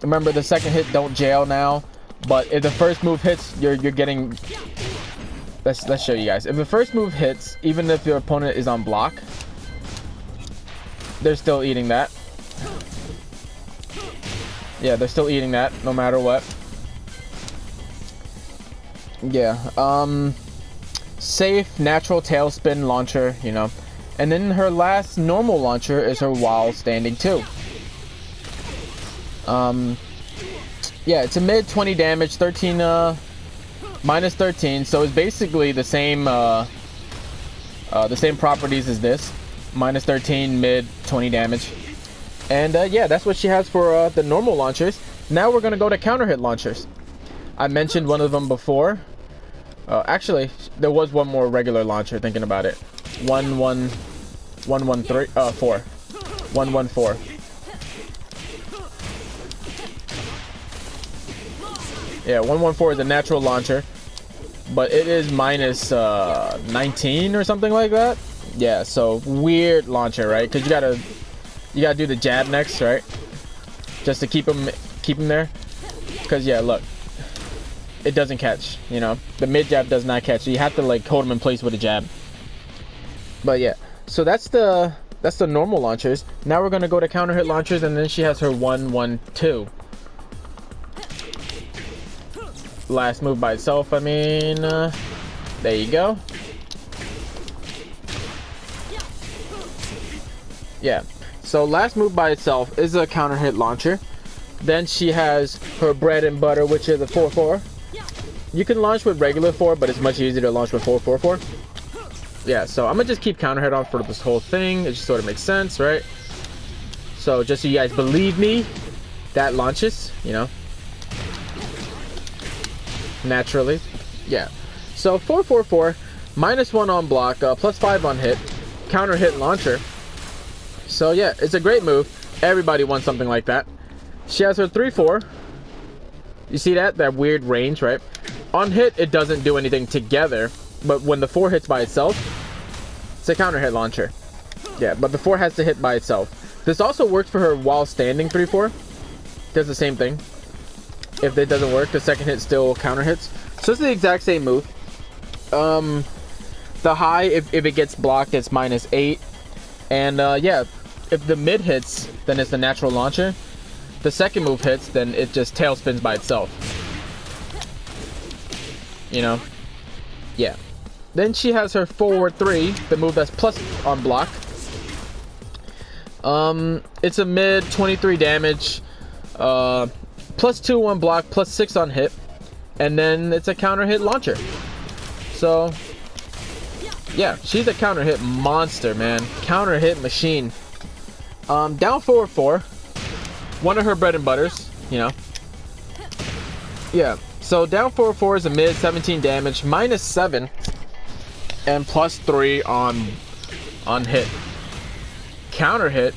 Remember, the second hit don't jail now, but if the first move hits, you're getting. Let's show you guys. If the first move hits, even if your opponent is on block, they're still eating that. Yeah, they're still eating that no matter what. Yeah. Safe natural tailspin launcher, you know. And then her last normal launcher is her while standing 2. Yeah, it's a mid 20 damage, 13 minus 13, so it's basically the same properties as this. Minus 13, mid 20 damage. And yeah, that's what she has for the normal launchers. Now we're gonna go to counter hit launchers. I mentioned one of them before. Actually, there was one more regular launcher, thinking about it. 1-1-3 4. 1-1-4. Yeah, 1-1-4 is a natural launcher, but it is minus 19 or something like that. Yeah, so weird launcher, right? Because you gotta do the jab next, right? just to keep him there. Because yeah, look, it doesn't catch. You know, the mid jab does not catch. So you have to like hold him in place with a jab. But yeah, so that's the normal launchers. Now we're gonna go to counter hit launchers, and then she has her 1-1-2. Last move by itself. I mean, there you go. Yeah. So last move by itself is a counter hit launcher. Then she has her bread and butter, which is a 4-4. You can launch with regular 4, but it's much easier to launch with 4-4-4. Yeah, so I'm gonna just keep counter hit on for this whole thing. It just sort of makes sense, right? So just so you guys believe me, that launches, you know, naturally. Yeah. So 4-4-4, -1 on block, +5 on hit, counter hit launcher. So yeah, it's a great move. Everybody wants something like that. She has her 3-4. You see that weird range, right? On hit, it doesn't do anything together, but when the 4 hits by itself, it's a counter hit launcher. Yeah, but the 4 has to hit by itself. This also works for her while standing 3-4. Does the same thing. If it doesn't work, the second hit still counter hits. So it's the exact same move. The high, if it gets blocked, it's -8. And yeah, if the mid hits, then it's the natural launcher. The second move hits, then it just tail spins by itself. You know? Yeah. Then she has her forward 3, the move that's plus on block. It's a mid 23 damage, +2 on block, +6 on hit, and then it's a counter hit launcher. So yeah, she's a counter hit monster, man. Counter hit machine. Down forward 4, one of her bread and butters, you know. Yeah, so down forward 4 is a mid 17 damage, -7, and +3 on hit. Counter hit,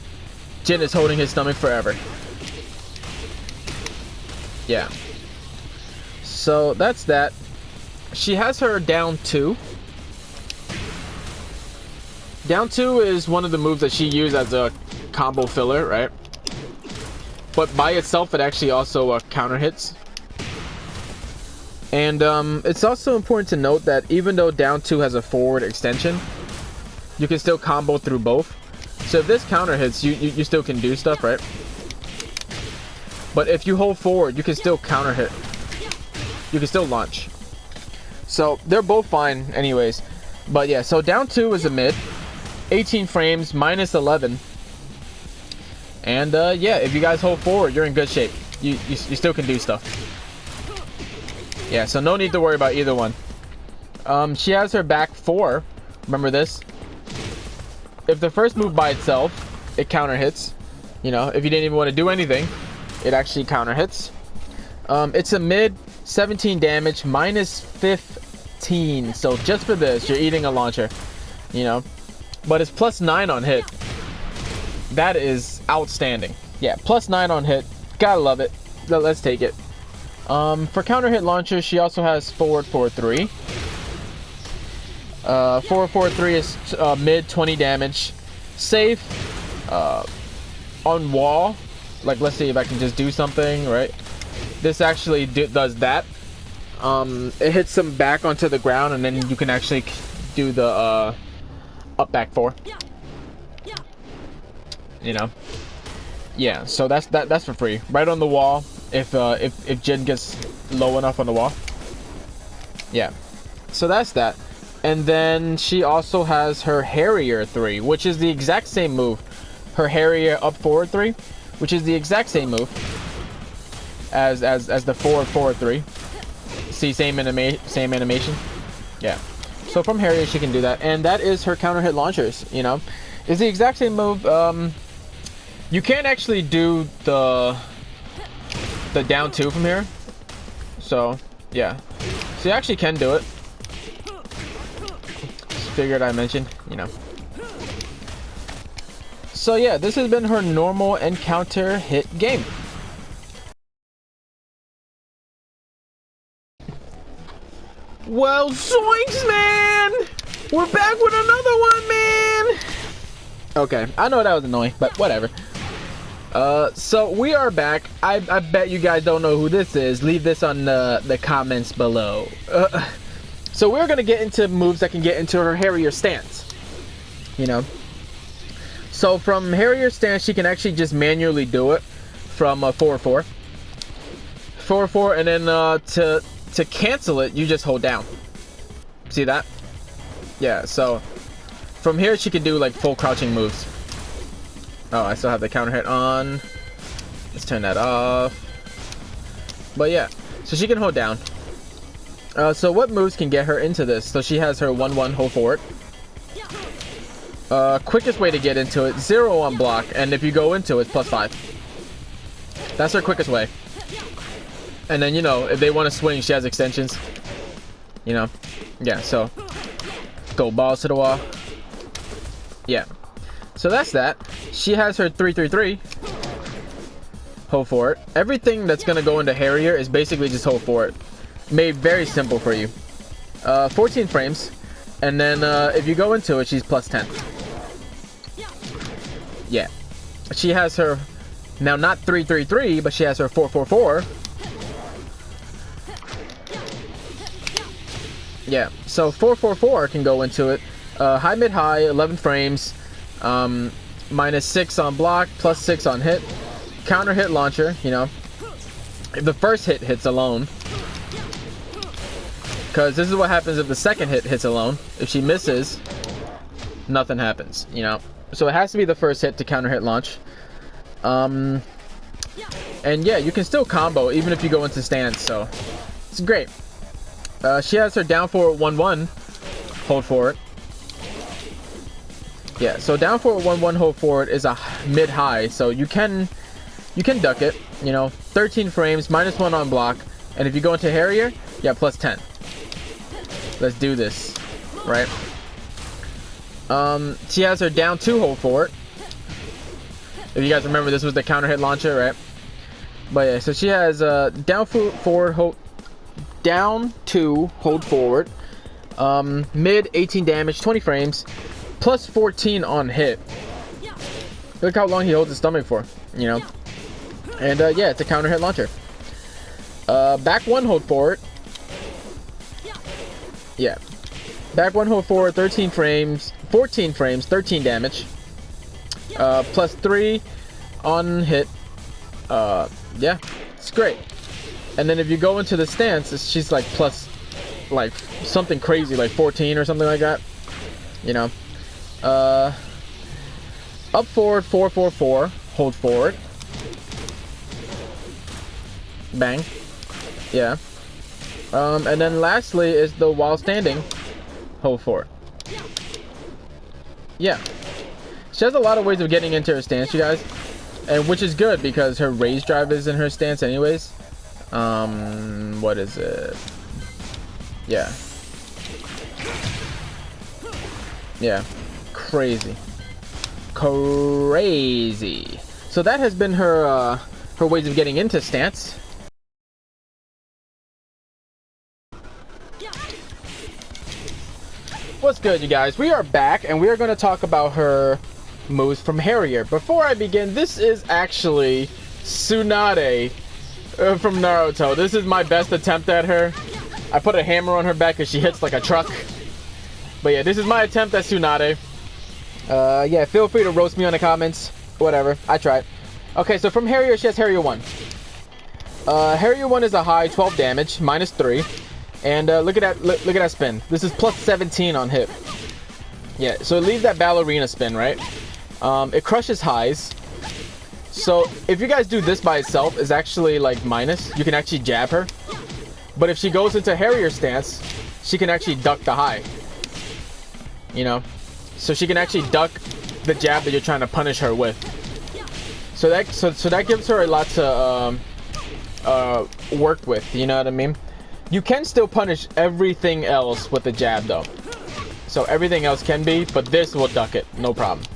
Jin is holding his stomach forever. Yeah. So that's that. She has her down 2. Down 2 is one of the moves that she used as a combo filler, right? But by itself, it actually also counter hits. And it's also important to note that even though down 2 has a forward extension, you can still combo through both. So if this counter hits, you still can do stuff, right? But if you hold forward, you can still counter hit. You can still launch. So they're both fine anyways. But yeah, so down 2 is a mid. 18 frames, -11. And yeah, if you guys hold forward, you're in good shape. You still can do stuff. Yeah, so no need to worry about either one. She has her back 4. Remember this? If the first move by itself, it counter hits. You know, if you didn't even want to do anything, it actually counter hits. It's a mid 17 damage, -15. So just for this, you're eating a launcher. You know, but it's +9 on hit. That is outstanding. Yeah, +9 on hit. Gotta love it. Let's take it. For counter hit launcher, she also has forward 4-3. Forward 4-3 is mid 20 damage. Safe. On wall. Like, let's see if I can just do something, right? This actually does that. It hits them back onto the ground, and then you can actually do the up back 4. You know? Yeah, so that's for free. Right on the wall. If Jin gets low enough on the wall. Yeah. So that's that. And then she also has her Harrier 3, which is the exact same move. Her Harrier up forward 3, which is the exact same move as the forward 3. See, same animation. Yeah. So from Harrier she can do that, and that is her counter hit launchers. You know, it's the exact same move. You can't actually do the down 2 from here. So yeah, so you actually can do it. Just figured I mentioned, you know. So yeah, this has been her normal and counter hit game. Well, zoinks, man! We're back with another one, man! Okay, I know that was annoying, but whatever. So we are back. I bet you guys don't know who this is. Leave this on the comments below. So we're gonna get into moves that can get into her Harrier stance. You know. So from Harrier stance, she can actually just manually do it from 4-4. 4-4, and then to cancel it, you just hold down. See that? Yeah. So from here, she can do like full crouching moves. Oh, I still have the counter hit on. Let's turn that off. But yeah, so she can hold down. So what moves can get her into this? So she has her 1-1 hold forward. Quickest way to get into it, 0 on block, and if you go into it, +5. That's her quickest way. And then, you know, if they want to swing, she has extensions. You know, yeah, so go balls to the wall. Yeah. So that's that. She has her 3-3-3. Hold forward. Everything that's gonna go into Harrier is basically just hold forward. Made very simple for you. 14 frames, and then if you go into it, she's +10. Yeah. She has her now not 3-3-3, but she has her 4-4-4. Yeah. So 4-4-4 can go into it. High, mid, high, 11 frames. -6 on block, +6 on hit. Counter hit launcher, you know. If the first hit hits alone. Because this is what happens if the second hit hits alone. If she misses, nothing happens, you know. So it has to be the first hit to counter hit launch. And yeah, you can still combo even if you go into stance, so it's great. She has her down forward 1-1 hold forward. Yeah, so down forward 1-1 hold forward is a mid high, so you can duck it, you know. 13 frames, -1 on block, and if you go into Harrier, yeah, +10. Let's do this, right? She has her down 2 hold forward. If you guys remember, this was the counter hit launcher, right? But yeah, so she has down forward hold down 2 hold forward, mid 18 damage, 20 frames. +14 on hit. Look how long he holds his stomach for, you know. And yeah, it's a counter hit launcher. Back 1 hold forward. Yeah. Back 1 hold forward, 13 frames, 14 frames, 13 damage. +3 on hit. Yeah, it's great. And then if you go into the stance, she's like like something crazy, like 14 or something like that. You know. Up forward 4-4-4 hold forward, bang, yeah. And then lastly is the while standing hold forward. Yeah, she has a lot of ways of getting into her stance, you guys, and which is good because her raise drive is in her stance anyways. What is it? Yeah, yeah. Crazy. So that has been her her ways of getting into stance. What's good, you guys? We are back and we are going to talk about her moves from Harrier. Before I begin, this is actually Tsunade from Naruto. This is my best attempt at her. I put a hammer on her back because she hits like a truck. But yeah, this is my attempt at Tsunade. Yeah, feel free to roast me on the comments. Whatever, I tried. Okay, so from Harrier, she has Harrier 1. Harrier 1 is a high 12 damage, -3. And look at that, look at that spin. This is +17 on hit. Yeah, so leave that ballerina spin, right? It crushes highs. So if you guys do this by itself, it's actually like minus. You can actually jab her. But if she goes into Harrier stance, she can actually duck the high. You know? So she can actually duck the jab that you're trying to punish her with. So that gives her a lot to work with, you know what I mean? You can still punish everything else with the jab though. So everything else can be, but this will duck it, no problem.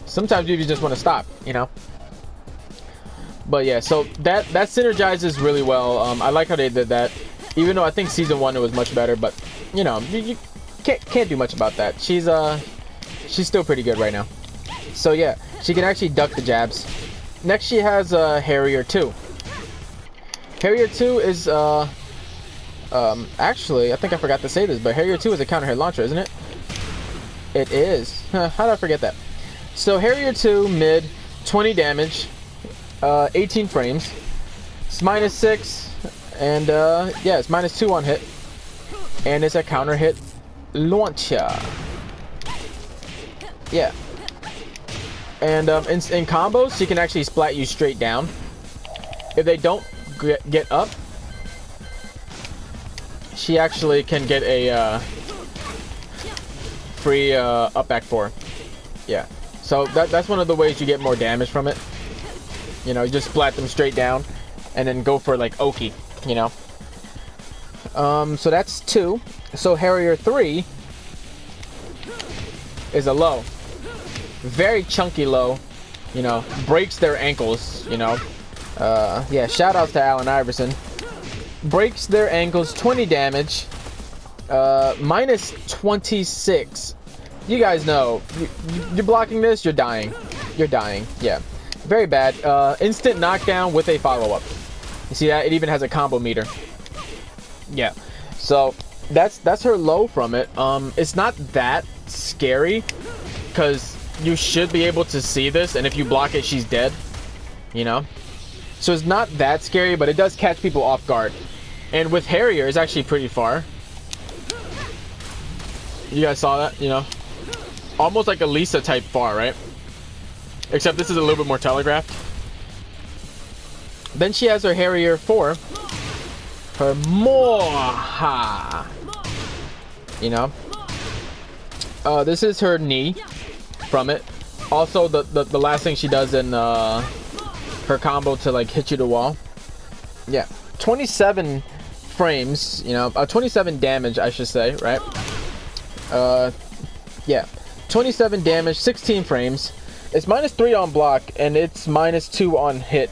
Sometimes you just want to stop, you know? But yeah, so that synergizes really well. I like how they did that. Even though I think season 1 it was much better, but you know, you can't do much about that. She's still pretty good right now. So yeah, she can actually duck the jabs. Next she has Harrier 2. Harrier 2 is actually, I think I forgot to say this, but Harrier 2 is a counter hit launcher, isn't it? It is. How did I forget that? So Harrier 2 mid, 20 damage, 18 frames. It's -6, and yeah, it's -2 on hit, and it's a counter hit launcher. Yeah. And in combos, she can actually splat you straight down. If they don't get up, she actually can get a free up back 4. Yeah. So that's one of the ways you get more damage from it. You know, you just splat them straight down, and then go for like Oki. You know. So that's 2. So Harrier 3 is a low. Very chunky low, you know, breaks their ankles, you know. Yeah, shout outs to Allen Iverson. Breaks their ankles, 20 damage, -26. You guys know, you're blocking this, you're dying. You're dying, yeah. Very bad. Instant knockdown with a follow-up. You see that? It even has a combo meter. Yeah. So that's her low from it. It's not that scary, because you should be able to see this, and if you block it, she's dead, you know. So it's not that scary, but it does catch people off guard. And with Harrier, it's actually pretty far. You guys saw that, you know, almost like a Lisa type far, right? Except this is a little bit more telegraphed. Then she has her Harrier 4, her Moha, you know. This is her knee from it. Also, the last thing she does in her combo to like hit you to the wall. Yeah, 27 frames, you know, 27 damage, I should say, right? Yeah, 27 damage, 16 frames. It's -3 on block, and it's -2 on hit.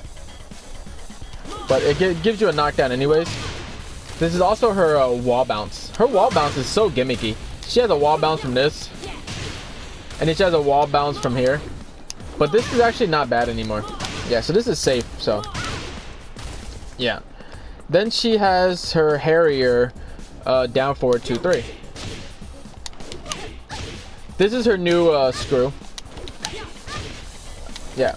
But it gives you a knockdown anyways. This is also her wall bounce. Her wall bounce is so gimmicky. She has a wall bounce from this, and it has a wall bounce from here. But this is actually not bad anymore. Yeah, so this is safe, so. Yeah. Then she has her Harrier down forward 2-3. This is her new screw. Yeah.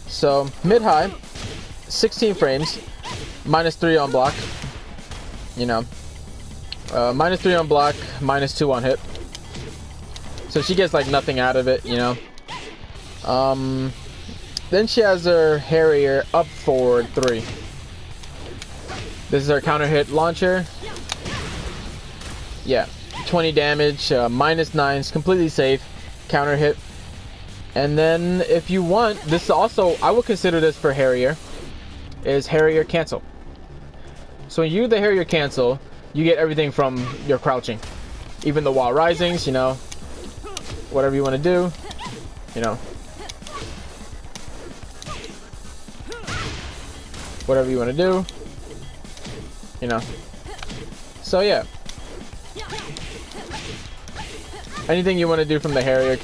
So, mid-high, 16 frames, -3 on block. You know. -3 on block, -2 on hit. So she gets like nothing out of it, you know. Then she has her Harrier up forward 3. This is her counter hit launcher. Yeah, 20 damage, -9, it's completely safe. Counter hit. And then if you want, this also, I would consider this for Harrier, is Harrier cancel. So when you do the Harrier cancel, you get everything from your crouching. Even the wall risings, you know, whatever you want to do, you know. Whatever you want to do, you know. So yeah. Anything you want to do from the Harrier.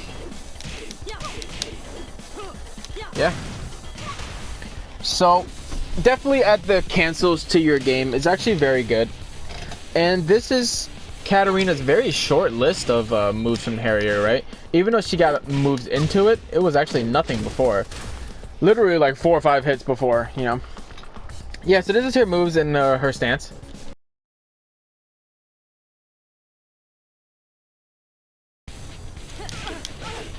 Yeah. So definitely add the cancels to your game. It's actually very good. And this is Katarina's very short list of moves from Harrier, right? Even though she got moves into it, it was actually nothing before. Literally like 4 or 5 hits before, you know. Yeah, so this is her moves and her stance.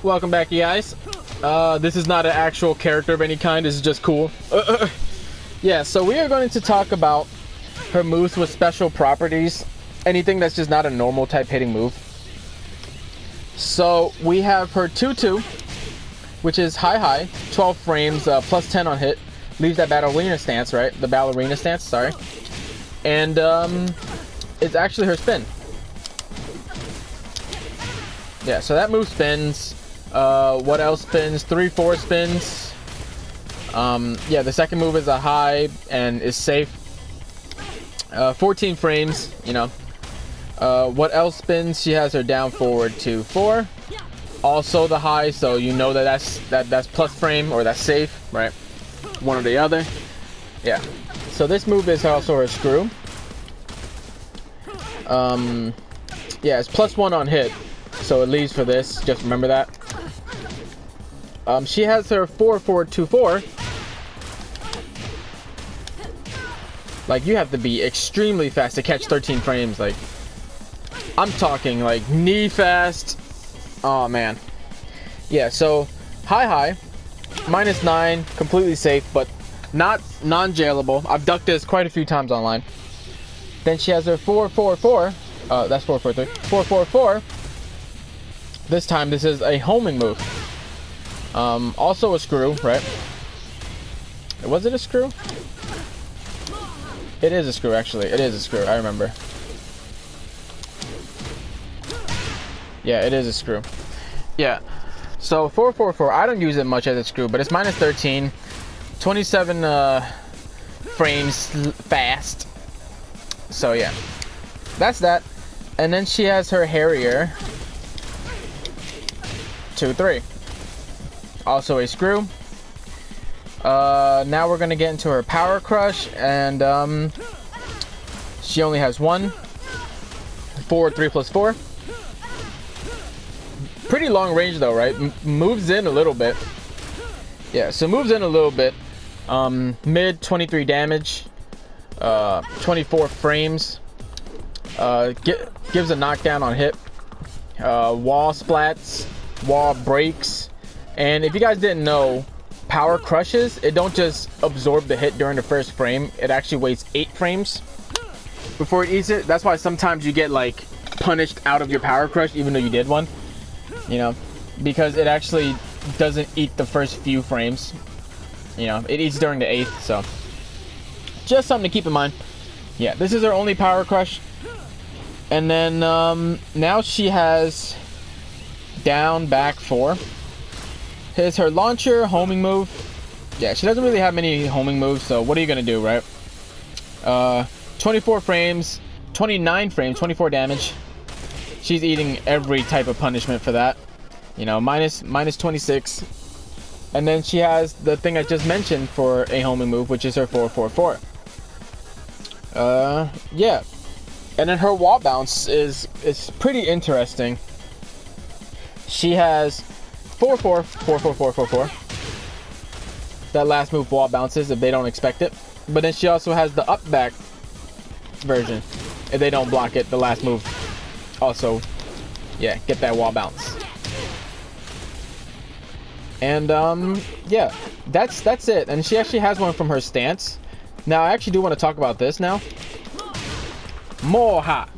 Welcome back, you guys. This is not an actual character of any kind. This is just cool. Yeah, so we are going to talk about her moves with special properties. Anything that's just not a normal type hitting move. So we have her 2-2, which is high, 12 frames, plus 10 on hit. Leaves that ballerina stance, right? The ballerina stance, sorry. And it's actually her spin. Yeah, so that move spins. What else spins? 3-4 spins. Yeah, the second move is a high and is safe. 14 frames, you know. What else spins? She has her down forward 2-4. also the high, so you know that that's plus frame or that's safe, right? One or the other. Yeah. So this move is also her screw. Yeah, it's +1 on hit, so it leaves for this. Just remember that. She has her 4-4-2-4. Like, you have to be extremely fast to catch 13 frames. Like, I'm talking like knee fast. Oh man. Yeah, so high, -9, completely safe, but not non-jailable. I've ducked this quite a few times online. Then she has her 4-4-4. That's 4-4-3. 4-4-4. This time, this is a homing move. Also a screw, right? Was it a screw? It is a screw, actually. It is a screw. I remember. Yeah, it is a screw. Yeah. So 4-4-4. I don't use it much as a screw, but it's -13, 27 frames fast. So yeah, that's that. And then she has her Harrier 2-3. Also a screw. Now we're gonna get into her Power Crush, and she only has 1. 4, 3 + 4. Pretty long range though, right? Moves in a little bit. Yeah, so moves in a little bit. Mid 23 damage, 24 frames. Gives a knockdown on hit. Wall splats, wall breaks, and if you guys didn't know, Power Crushes, it don't just absorb the hit during the first frame. It actually waits 8 frames before it eats it. That's why sometimes you get like punished out of your Power Crush even though you did one. You know, because it actually doesn't eat the first few frames. You know, it eats during the 8th, so just something to keep in mind. Yeah, this is her only Power Crush. And then now she has down, back 4. Here's her launcher, homing move. Yeah, she doesn't really have many homing moves, so what are you gonna do, right? 24 frames, 29 frames, 24 damage. She's eating every type of punishment for that. You know, minus 26. And then she has the thing I just mentioned for a homing move, which is her 4-4-4. Yeah. And then her wall bounce is pretty interesting. She has 4-4-4-4-4-4-4. That last move wall bounces if they don't expect it. But then she also has the up back version. If they don't block it, the last move also, yeah, get that wall bounce. And yeah, that's it. And she actually has one from her stance. Now I actually do want to talk about this now. More hot.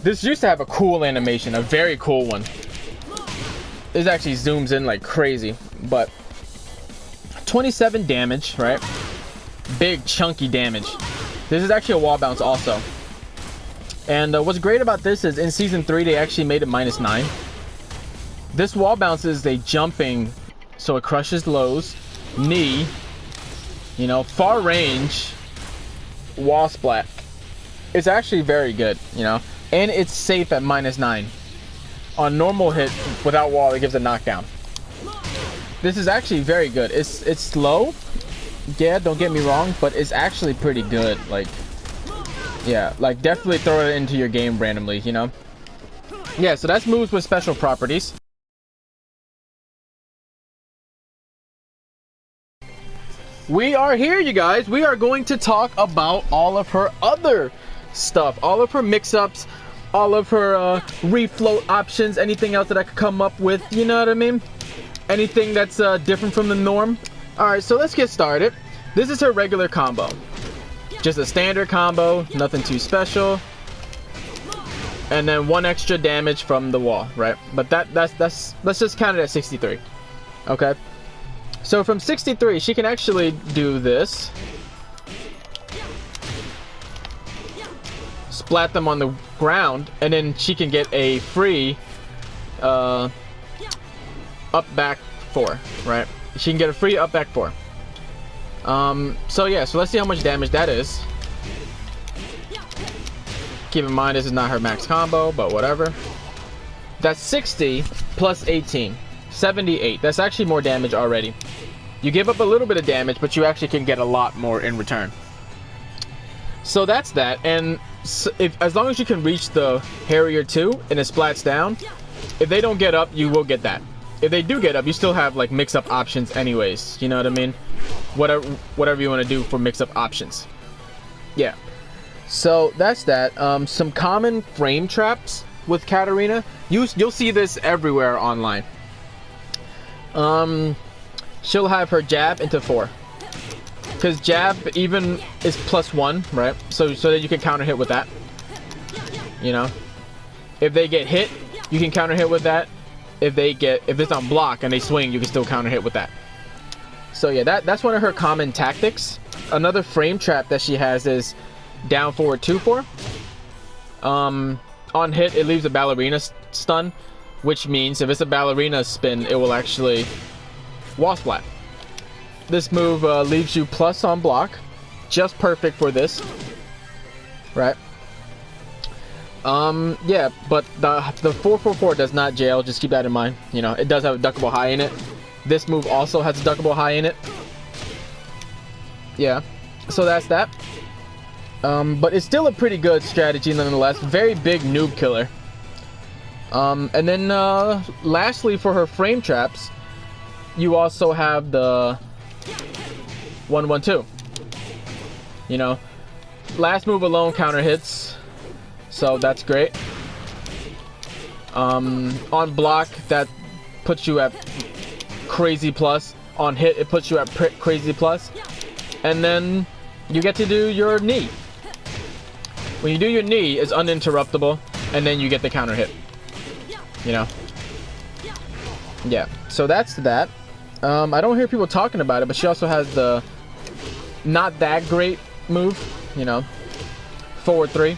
This used to have a cool animation, a very cool one. This actually zooms in like crazy, but 27 damage, right? Big chunky damage. This is actually a wall bounce also. And what's great about this is in season 3 they actually made it -9. This wall bounce is a jumping, so it crushes lows, knee, you know, far range, wall splat. It's actually very good, you know, and it's safe at -9. On normal hit without wall, it gives a knockdown. This is actually very good. It's slow, yeah, don't get me wrong, but it's actually pretty good. Like, yeah, like definitely throw it into your game randomly, you know. Yeah, so that's moves with special properties. We are here, you guys. We are going to talk about all of her other stuff, all of her mix-ups, all of her refloat options, anything else that I could come up with, you know what I mean? Anything that's different from the norm. All right, so let's get started. This is her regular combo. Just a standard combo, nothing too special. And then 1 extra damage from the wall, right? But that's let's just count it at 63. Okay? So from 63, she can actually do this. Splat them on the ground, and then she can get a free up back 4, right? She can get a free up back 4. So yeah, so let's see how much damage that is. Keep in mind this is not her max combo, but whatever. That's 60 plus 18. 78. That's actually more damage already. You give up a little bit of damage, but you actually can get a lot more in return. So that's that. And as long as you can reach the Harrier 2 and it splats down, if they don't get up, you will get that. If they do get up, you still have like mix-up options anyways. You know what I mean? Whatever you want to do for mix-up options. Yeah. So that's that. Some common frame traps with Katarina. You'll see this everywhere online. She'll have her jab into 4. Because jab even is +1, right? So that you can counter hit with that. You know? If they get hit, you can counter hit with that. If it's on block and they swing, you can still counter hit with that. So yeah, that's one of her common tactics. Another frame trap that she has is down forward 2-4. On hit, it leaves a ballerina stun, which means if it's a ballerina spin, it will actually wall splat. This move leaves you plus on block, just perfect for this, right? Yeah, but the 4-4-4 does not jail. Just keep that in mind. You know, it does have a duckable high in it. This move also has a duckable high in it. Yeah, so that's that. But it's still a pretty good strategy nonetheless. Very big noob killer. And then lastly, for her frame traps, you also have the 1-1-2. You know, last move alone counter hits, so that's great. On block, that puts you at crazy plus. On hit, it puts you at crazy plus. And then you get to do your knee. When you do your knee, it's uninterruptible, and then you get the counter hit. You know? Yeah, so that's that. I don't hear people talking about it, but she also has the not that great move, you know, forward 3.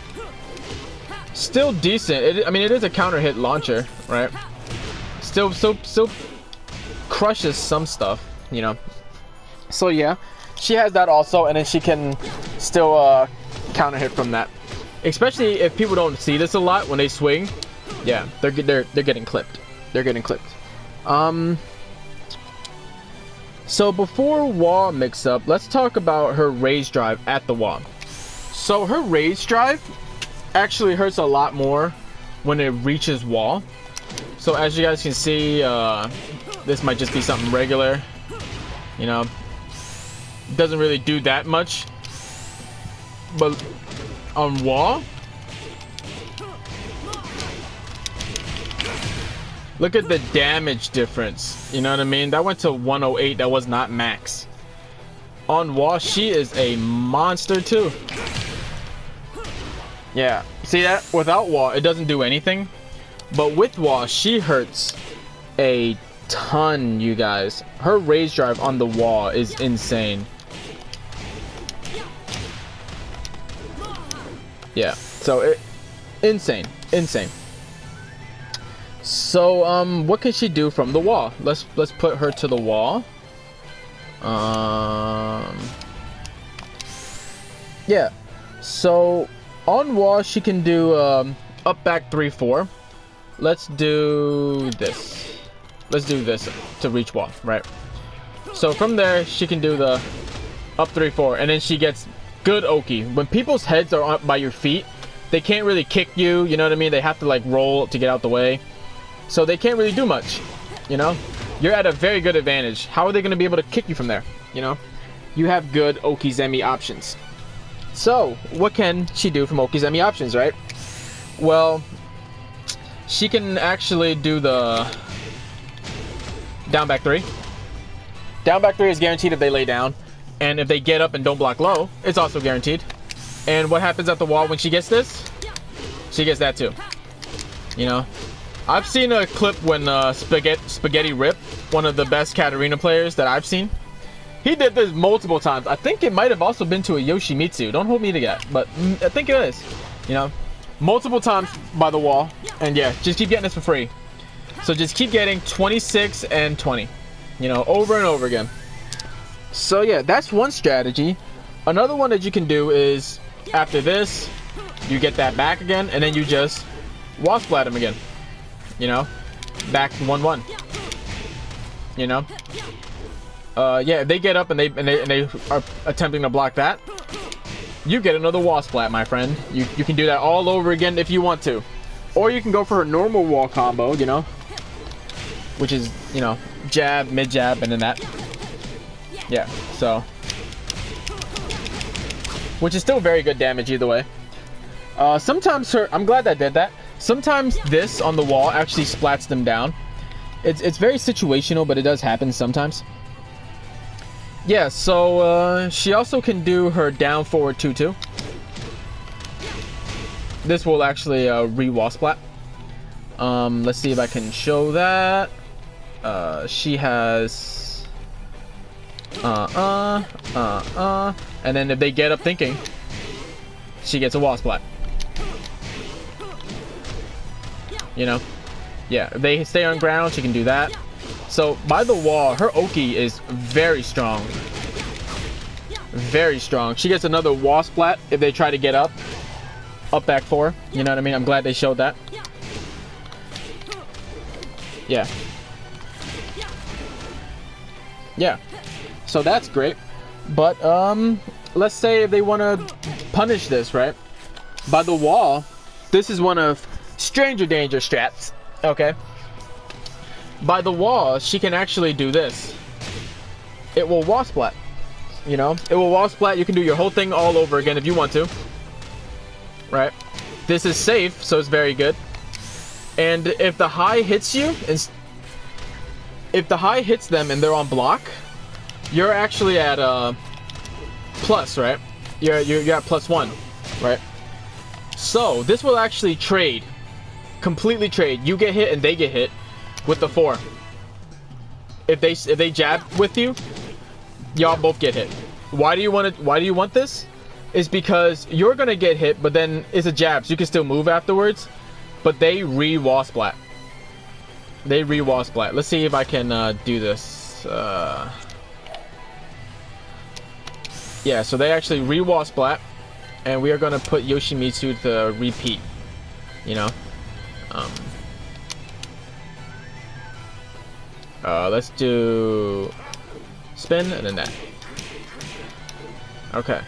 Still decent. I mean, it is a counter hit launcher, right? Still crushes some stuff, you know. So yeah, she has that also, and then she can still counter hit from that. Especially if people don't see this a lot when they swing. Yeah, they're getting clipped. They're getting clipped. So before wall mix up, let's talk about her raise drive at the wall. So her raise drive actually hurts a lot more when it reaches wall. So as you guys can see, this might just be something regular. You know, doesn't really do that much. But on wall, look at the damage difference. You know what I mean? That went to 108. That was not max. On wall, she is a monster too. Yeah. See that? Without wall, it doesn't do anything. But with wall, she hurts a ton, you guys. Her raise drive on the wall is insane. Yeah. So insane. So what can she do from the wall? Let's put her to the wall. Yeah. So on wall she can do up back 3-4. Let's do this. Let's do this to reach wall, right? So from there she can do the up 3-4, and then she gets good Oki. When people's heads are up by your feet, they can't really kick you, you know what I mean? They have to like roll to get out the way. So they can't really do much, you know? You're at a very good advantage. How are they going to be able to kick you from there, you know? You have good Okizeme options. So, what can she do from Okizeme options, right? Well, she can actually do the down back 3. Down back 3 is guaranteed if they lay down. And if they get up and don't block low, it's also guaranteed. And what happens at the wall when she gets this? She gets that too. You know? I've seen a clip when Spaghetti Rip, one of the best Katarina players that I've seen, he did this multiple times. I think it might have also been to a Yoshimitsu. Don't hold me to that, but I think it is. You know, multiple times by the wall. And yeah, just keep getting this for free. So just keep getting 26 and 20, you know, over and over again. So yeah, that's one strategy. Another one that you can do is after this, you get that back again, and then you just wall splat him again. You know, back 1-1. You know, yeah. If they get up and they are attempting to block that, you get another wall splat, my friend. You can do that all over again if you want to, or you can go for a normal wall combo. You know, which is, you know, jab, mid jab, and then that. Yeah. So, which is still very good damage either way. Sometimes I'm glad that did that. Sometimes this on the wall actually splats them down. It's very situational, but it does happen sometimes. Yeah, so she also can do her down forward 2-2. This will actually re-wall splat. Let's see if I can show that. She has and then if they get up thinking, she gets a wall splat. You know, yeah, if they stay on ground, she can do that. So by the wall, her Oki is very strong. Very strong. She gets another wall splat if they try to get up back 4. You know what I mean? I'm glad they showed that. Yeah. Yeah. So that's great. But let's say if they want to punish this, right? By the wall, this is one of stranger danger strats. Okay. By the wall, she can actually do this. It will wall splat. You know, it will wall splat. You can do your whole thing all over again if you want to. Right? This is safe, so it's very good. And if the high hits you, if the high hits them and they're on block, you're actually at plus, right? You're at +1, right? So this will actually trade, completely trade. You get hit and they get hit with the 4. If they jab with you, y'all both get hit. Why do you want this? Is because you're gonna get hit, but then it's a jab, so you can still move afterwards. But they re-wall splat. They re-wall splat. Let's see if I can do this. Yeah, so they actually re-wall splat, and we are gonna put Yoshimitsu to repeat. You know. Let's do spin and then that. Okay.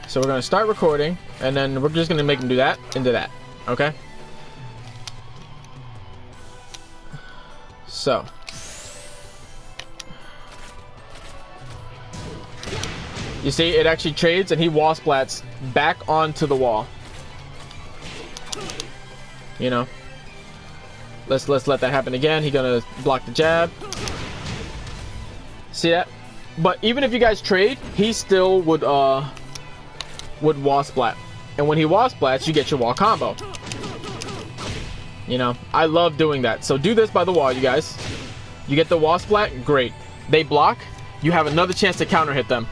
So we're gonna start recording, and then we're just gonna make them do that into that. Okay. So. You see, it actually trades, and he wall splats back onto the wall. You know. Let's let that happen again. He's gonna block the jab. See that? But even if you guys trade, he still would wall splat. And when he wall splats, you get your wall combo. You know, I love doing that. So do this by the wall, you guys. You get the wall splat, great. They block, you have another chance to counter hit them.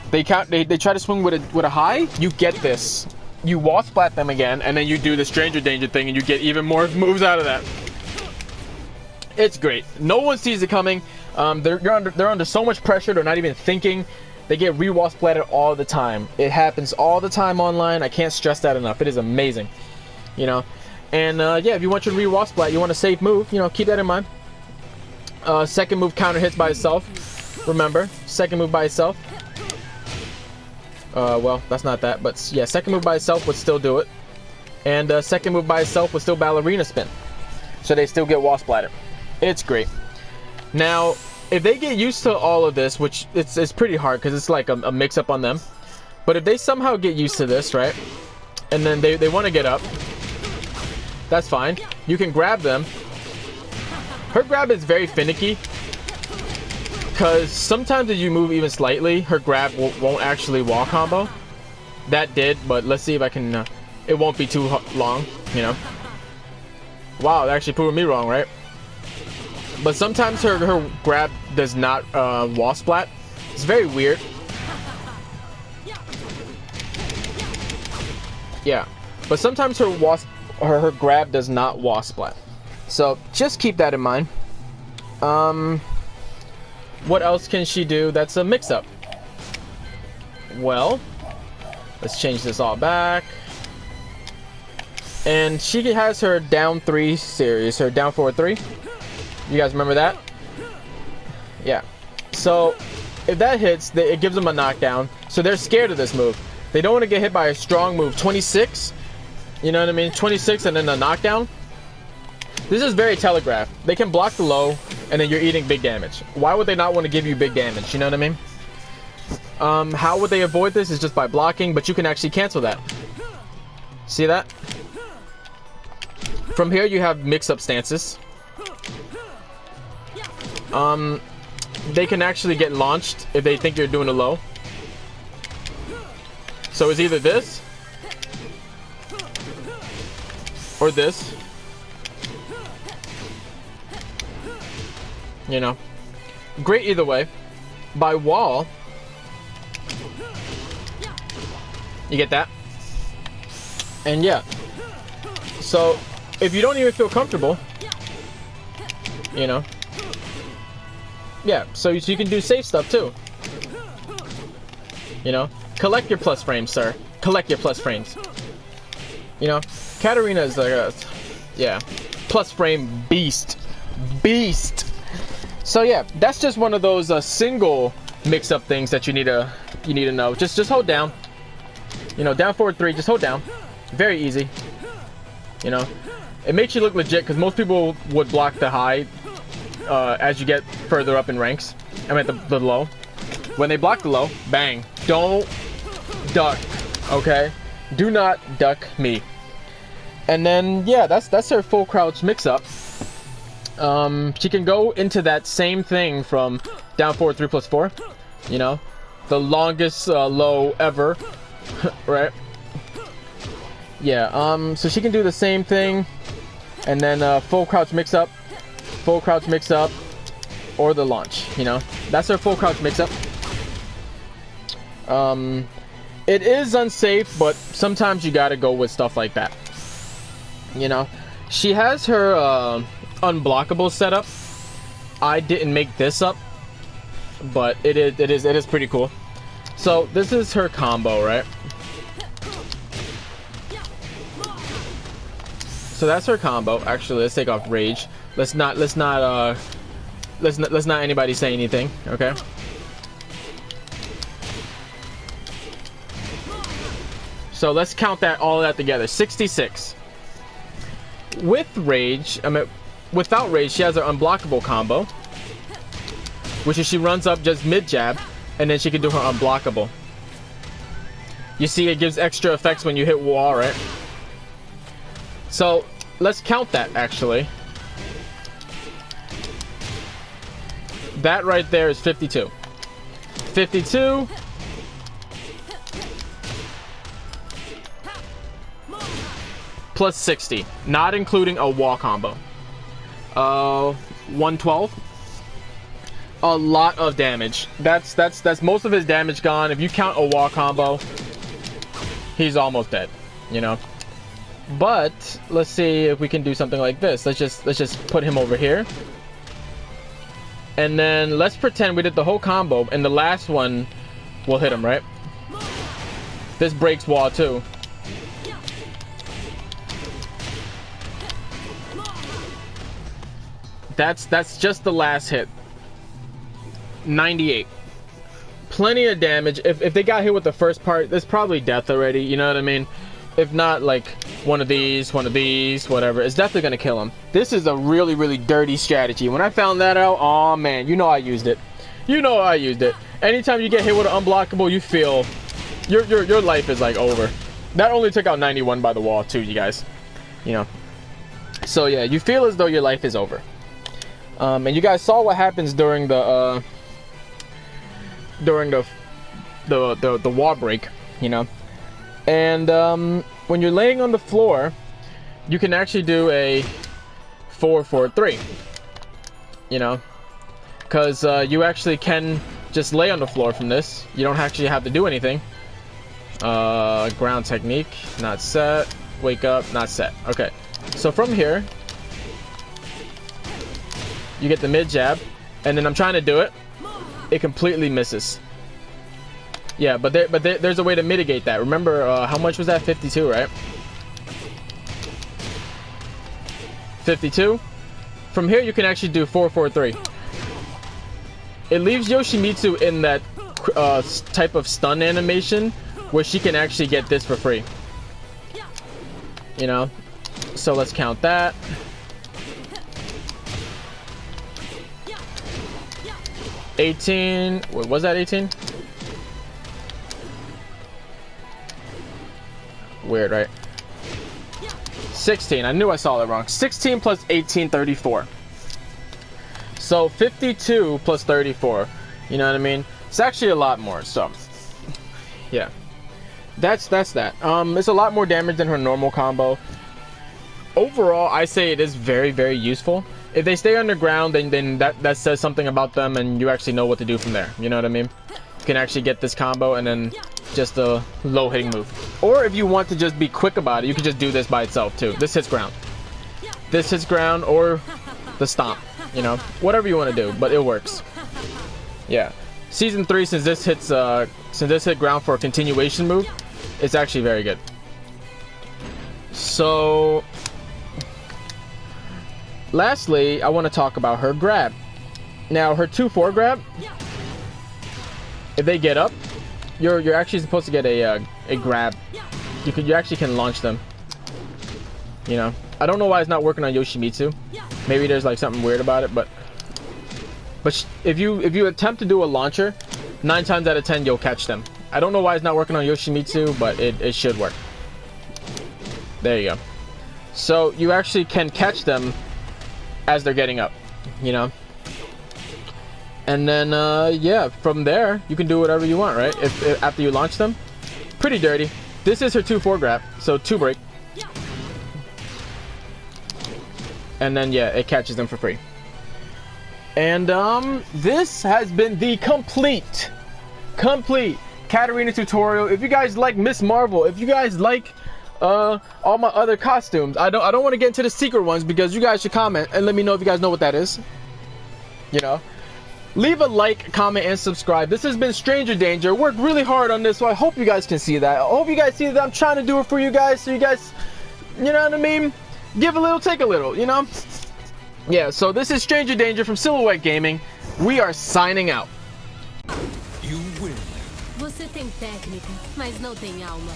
They try to swing with a high, you get this. You wall splat them again, and then you do the stranger danger thing, and you get even more moves out of that. It's great. No one sees it coming. They're under so much pressure. They're not even thinking. They get re-wall splatted all the time. It happens all the time online. I can't stress that enough. It is amazing. You know, and yeah, if you want your re-wall splat, you want a safe move. You know, keep that in mind. Second move counter hits by itself. Remember, second move by itself. Well, that's not that, but yeah, second move by itself would still do it. And second move by itself would still ballerina spin. So they still get wall splatted. It's great. Now, if they get used to all of this, which it's pretty hard because it's like a mix-up on them. But if they somehow get used to this, right? And then they want to get up. That's fine. You can grab them. Her grab is very finicky. Because sometimes if you move even slightly, her grab won't actually wall combo. That did, but let's see if I can... it won't be too long, you know. Wow, that actually proved me wrong, right? But sometimes her grab does not wall splat. It's very weird. Yeah, but sometimes her grab does not wall splat. So just keep that in mind. What else can she do that's a mix-up? Well, let's change this all back. And she has her down 3 series, her down forward 3. You guys remember that? Yeah. So if that hits, it gives them a knockdown. So they're scared of this move. They don't want to get hit by a strong move. 26, you know what I mean? 26 and then a knockdown. This is very telegraphed. They can block the low, and then you're eating big damage. Why would they not want to give you big damage? You know what I mean? How would they avoid this? Is just by blocking, but you can actually cancel that. See that? From here, you have mix-up stances. They can actually get launched if they think you're doing a low. So it's either this or this. You know, great either way. By wall, you get that. And yeah, so if you don't even feel comfortable, you know, yeah, so you can do safe stuff too. You know, collect your plus frames, sir. Collect your plus frames. You know, Katarina is like a, yeah, plus frame beast. So yeah, that's just one of those single mix-up things that you need to know. Just hold down. You know, down forward 3, just hold down. Very easy. You know, it makes you look legit because most people would block the high as you get further up in ranks. I mean the low. When they block the low, bang. Don't duck, okay? Do not duck me. And then yeah, that's her full crouch mix-up. She can go into that same thing from down forward 3 plus 4. You know, the longest low ever, right? Yeah. So she can do the same thing, and then full crouch mix up, or the launch. You know, that's her full crouch mix up. It is unsafe, but sometimes you gotta go with stuff like that. You know, she has her unblockable setup. I didn't make this up, but it is pretty cool. So this is her combo, right? So that's her combo. Actually, let's take off rage. Let's not anybody say anything, okay? So let's count that all that together. 66. With rage, I mean, without rage, she has her unblockable combo, which is she runs up just mid jab, and then she can do her unblockable. You see, it gives extra effects when you hit wall, right? So let's count that actually. That right there is 52. 52. Plus 60, not including a wall combo. 112. A lot of damage. That's most of his damage gone. If you count a wall combo, he's almost dead, you know. But let's see if we can do something like this. Let's just put him over here. And then let's pretend we did the whole combo and the last one will hit him, right? This breaks wall too. That's just the last hit. 98. Plenty of damage. If they got hit with the first part, there's probably death already, you know what I mean? If not, like one of these, whatever, it's definitely gonna kill him. This is a really, really dirty strategy. When I found that out, oh man, you know I used it. You know I used it. Anytime you get hit with an unblockable, you feel your life is like over. That only took out 91 by the wall too, you guys. You know. So yeah, you feel as though your life is over. And you guys saw what happens during the wall break, you know. And when you're laying on the floor, you can actually do a 4-4-3, you know, because you actually can just lay on the floor from this. You don't actually have to do anything. Ground technique, not set. Wake up, not set. Okay, so from here, you get the mid jab, and then I'm trying to do it. It completely misses. Yeah, but there's a way to mitigate that. Remember, how much was that? 52, right? 52. From here, you can actually do 4-4-3. It leaves Yoshimitsu in that type of stun animation where she can actually get this for free. You know? So let's count that. $18. What was that? 18? Weird, right? 16. I knew I saw it wrong. 16 plus 18, 34. So 52 plus 34. You know what I mean? It's actually a lot more. So yeah, that's that. It's a lot more damage than her normal combo. Overall, I say it is very, very useful. If they stay underground, then that says something about them, and you actually know what to do from there. You know what I mean? You can actually get this combo and then just a low hitting move. Or if you want to just be quick about it, you can just do this by itself too. This hits ground. This hits ground, or the stomp. You know, whatever you want to do, but it works. Yeah. Season 3, since this hit ground for a continuation move, it's actually very good. So lastly, I want to talk about her grab. Now, her 2-4 grab, if they get up, you're actually supposed to get a grab. You actually can launch them. You know, I don't know why it's not working on Yoshimitsu. Maybe there's like something weird about it, but if you attempt to do a launcher, 9 times out of 10 you'll catch them. I don't know why it's not working on Yoshimitsu, but it should work. There you go. So you actually can catch them as they're getting up, you know. And then yeah, from there you can do whatever you want, right? If after you launch them. Pretty dirty. This is her 2-4 grab, so 2 break. And then yeah, it catches them for free. And this has been the complete Katarina tutorial. If you guys like Miss Marvel, if you guys like all my other costumes, I don't want to get into the secret ones, because you guys should comment and let me know if you guys know what that is. You know, leave a like, comment, and subscribe. This has been Stranger Danger. Worked really hard on this, so I hope you guys can see that. I hope you guys see that I'm trying to do it for you guys, so you guys, you know what I mean, give a little, take a little, you know. Yeah, so this is Stranger Danger from Silhouette Gaming. We are signing out. You win. Você tem técnica, mas não tem alma.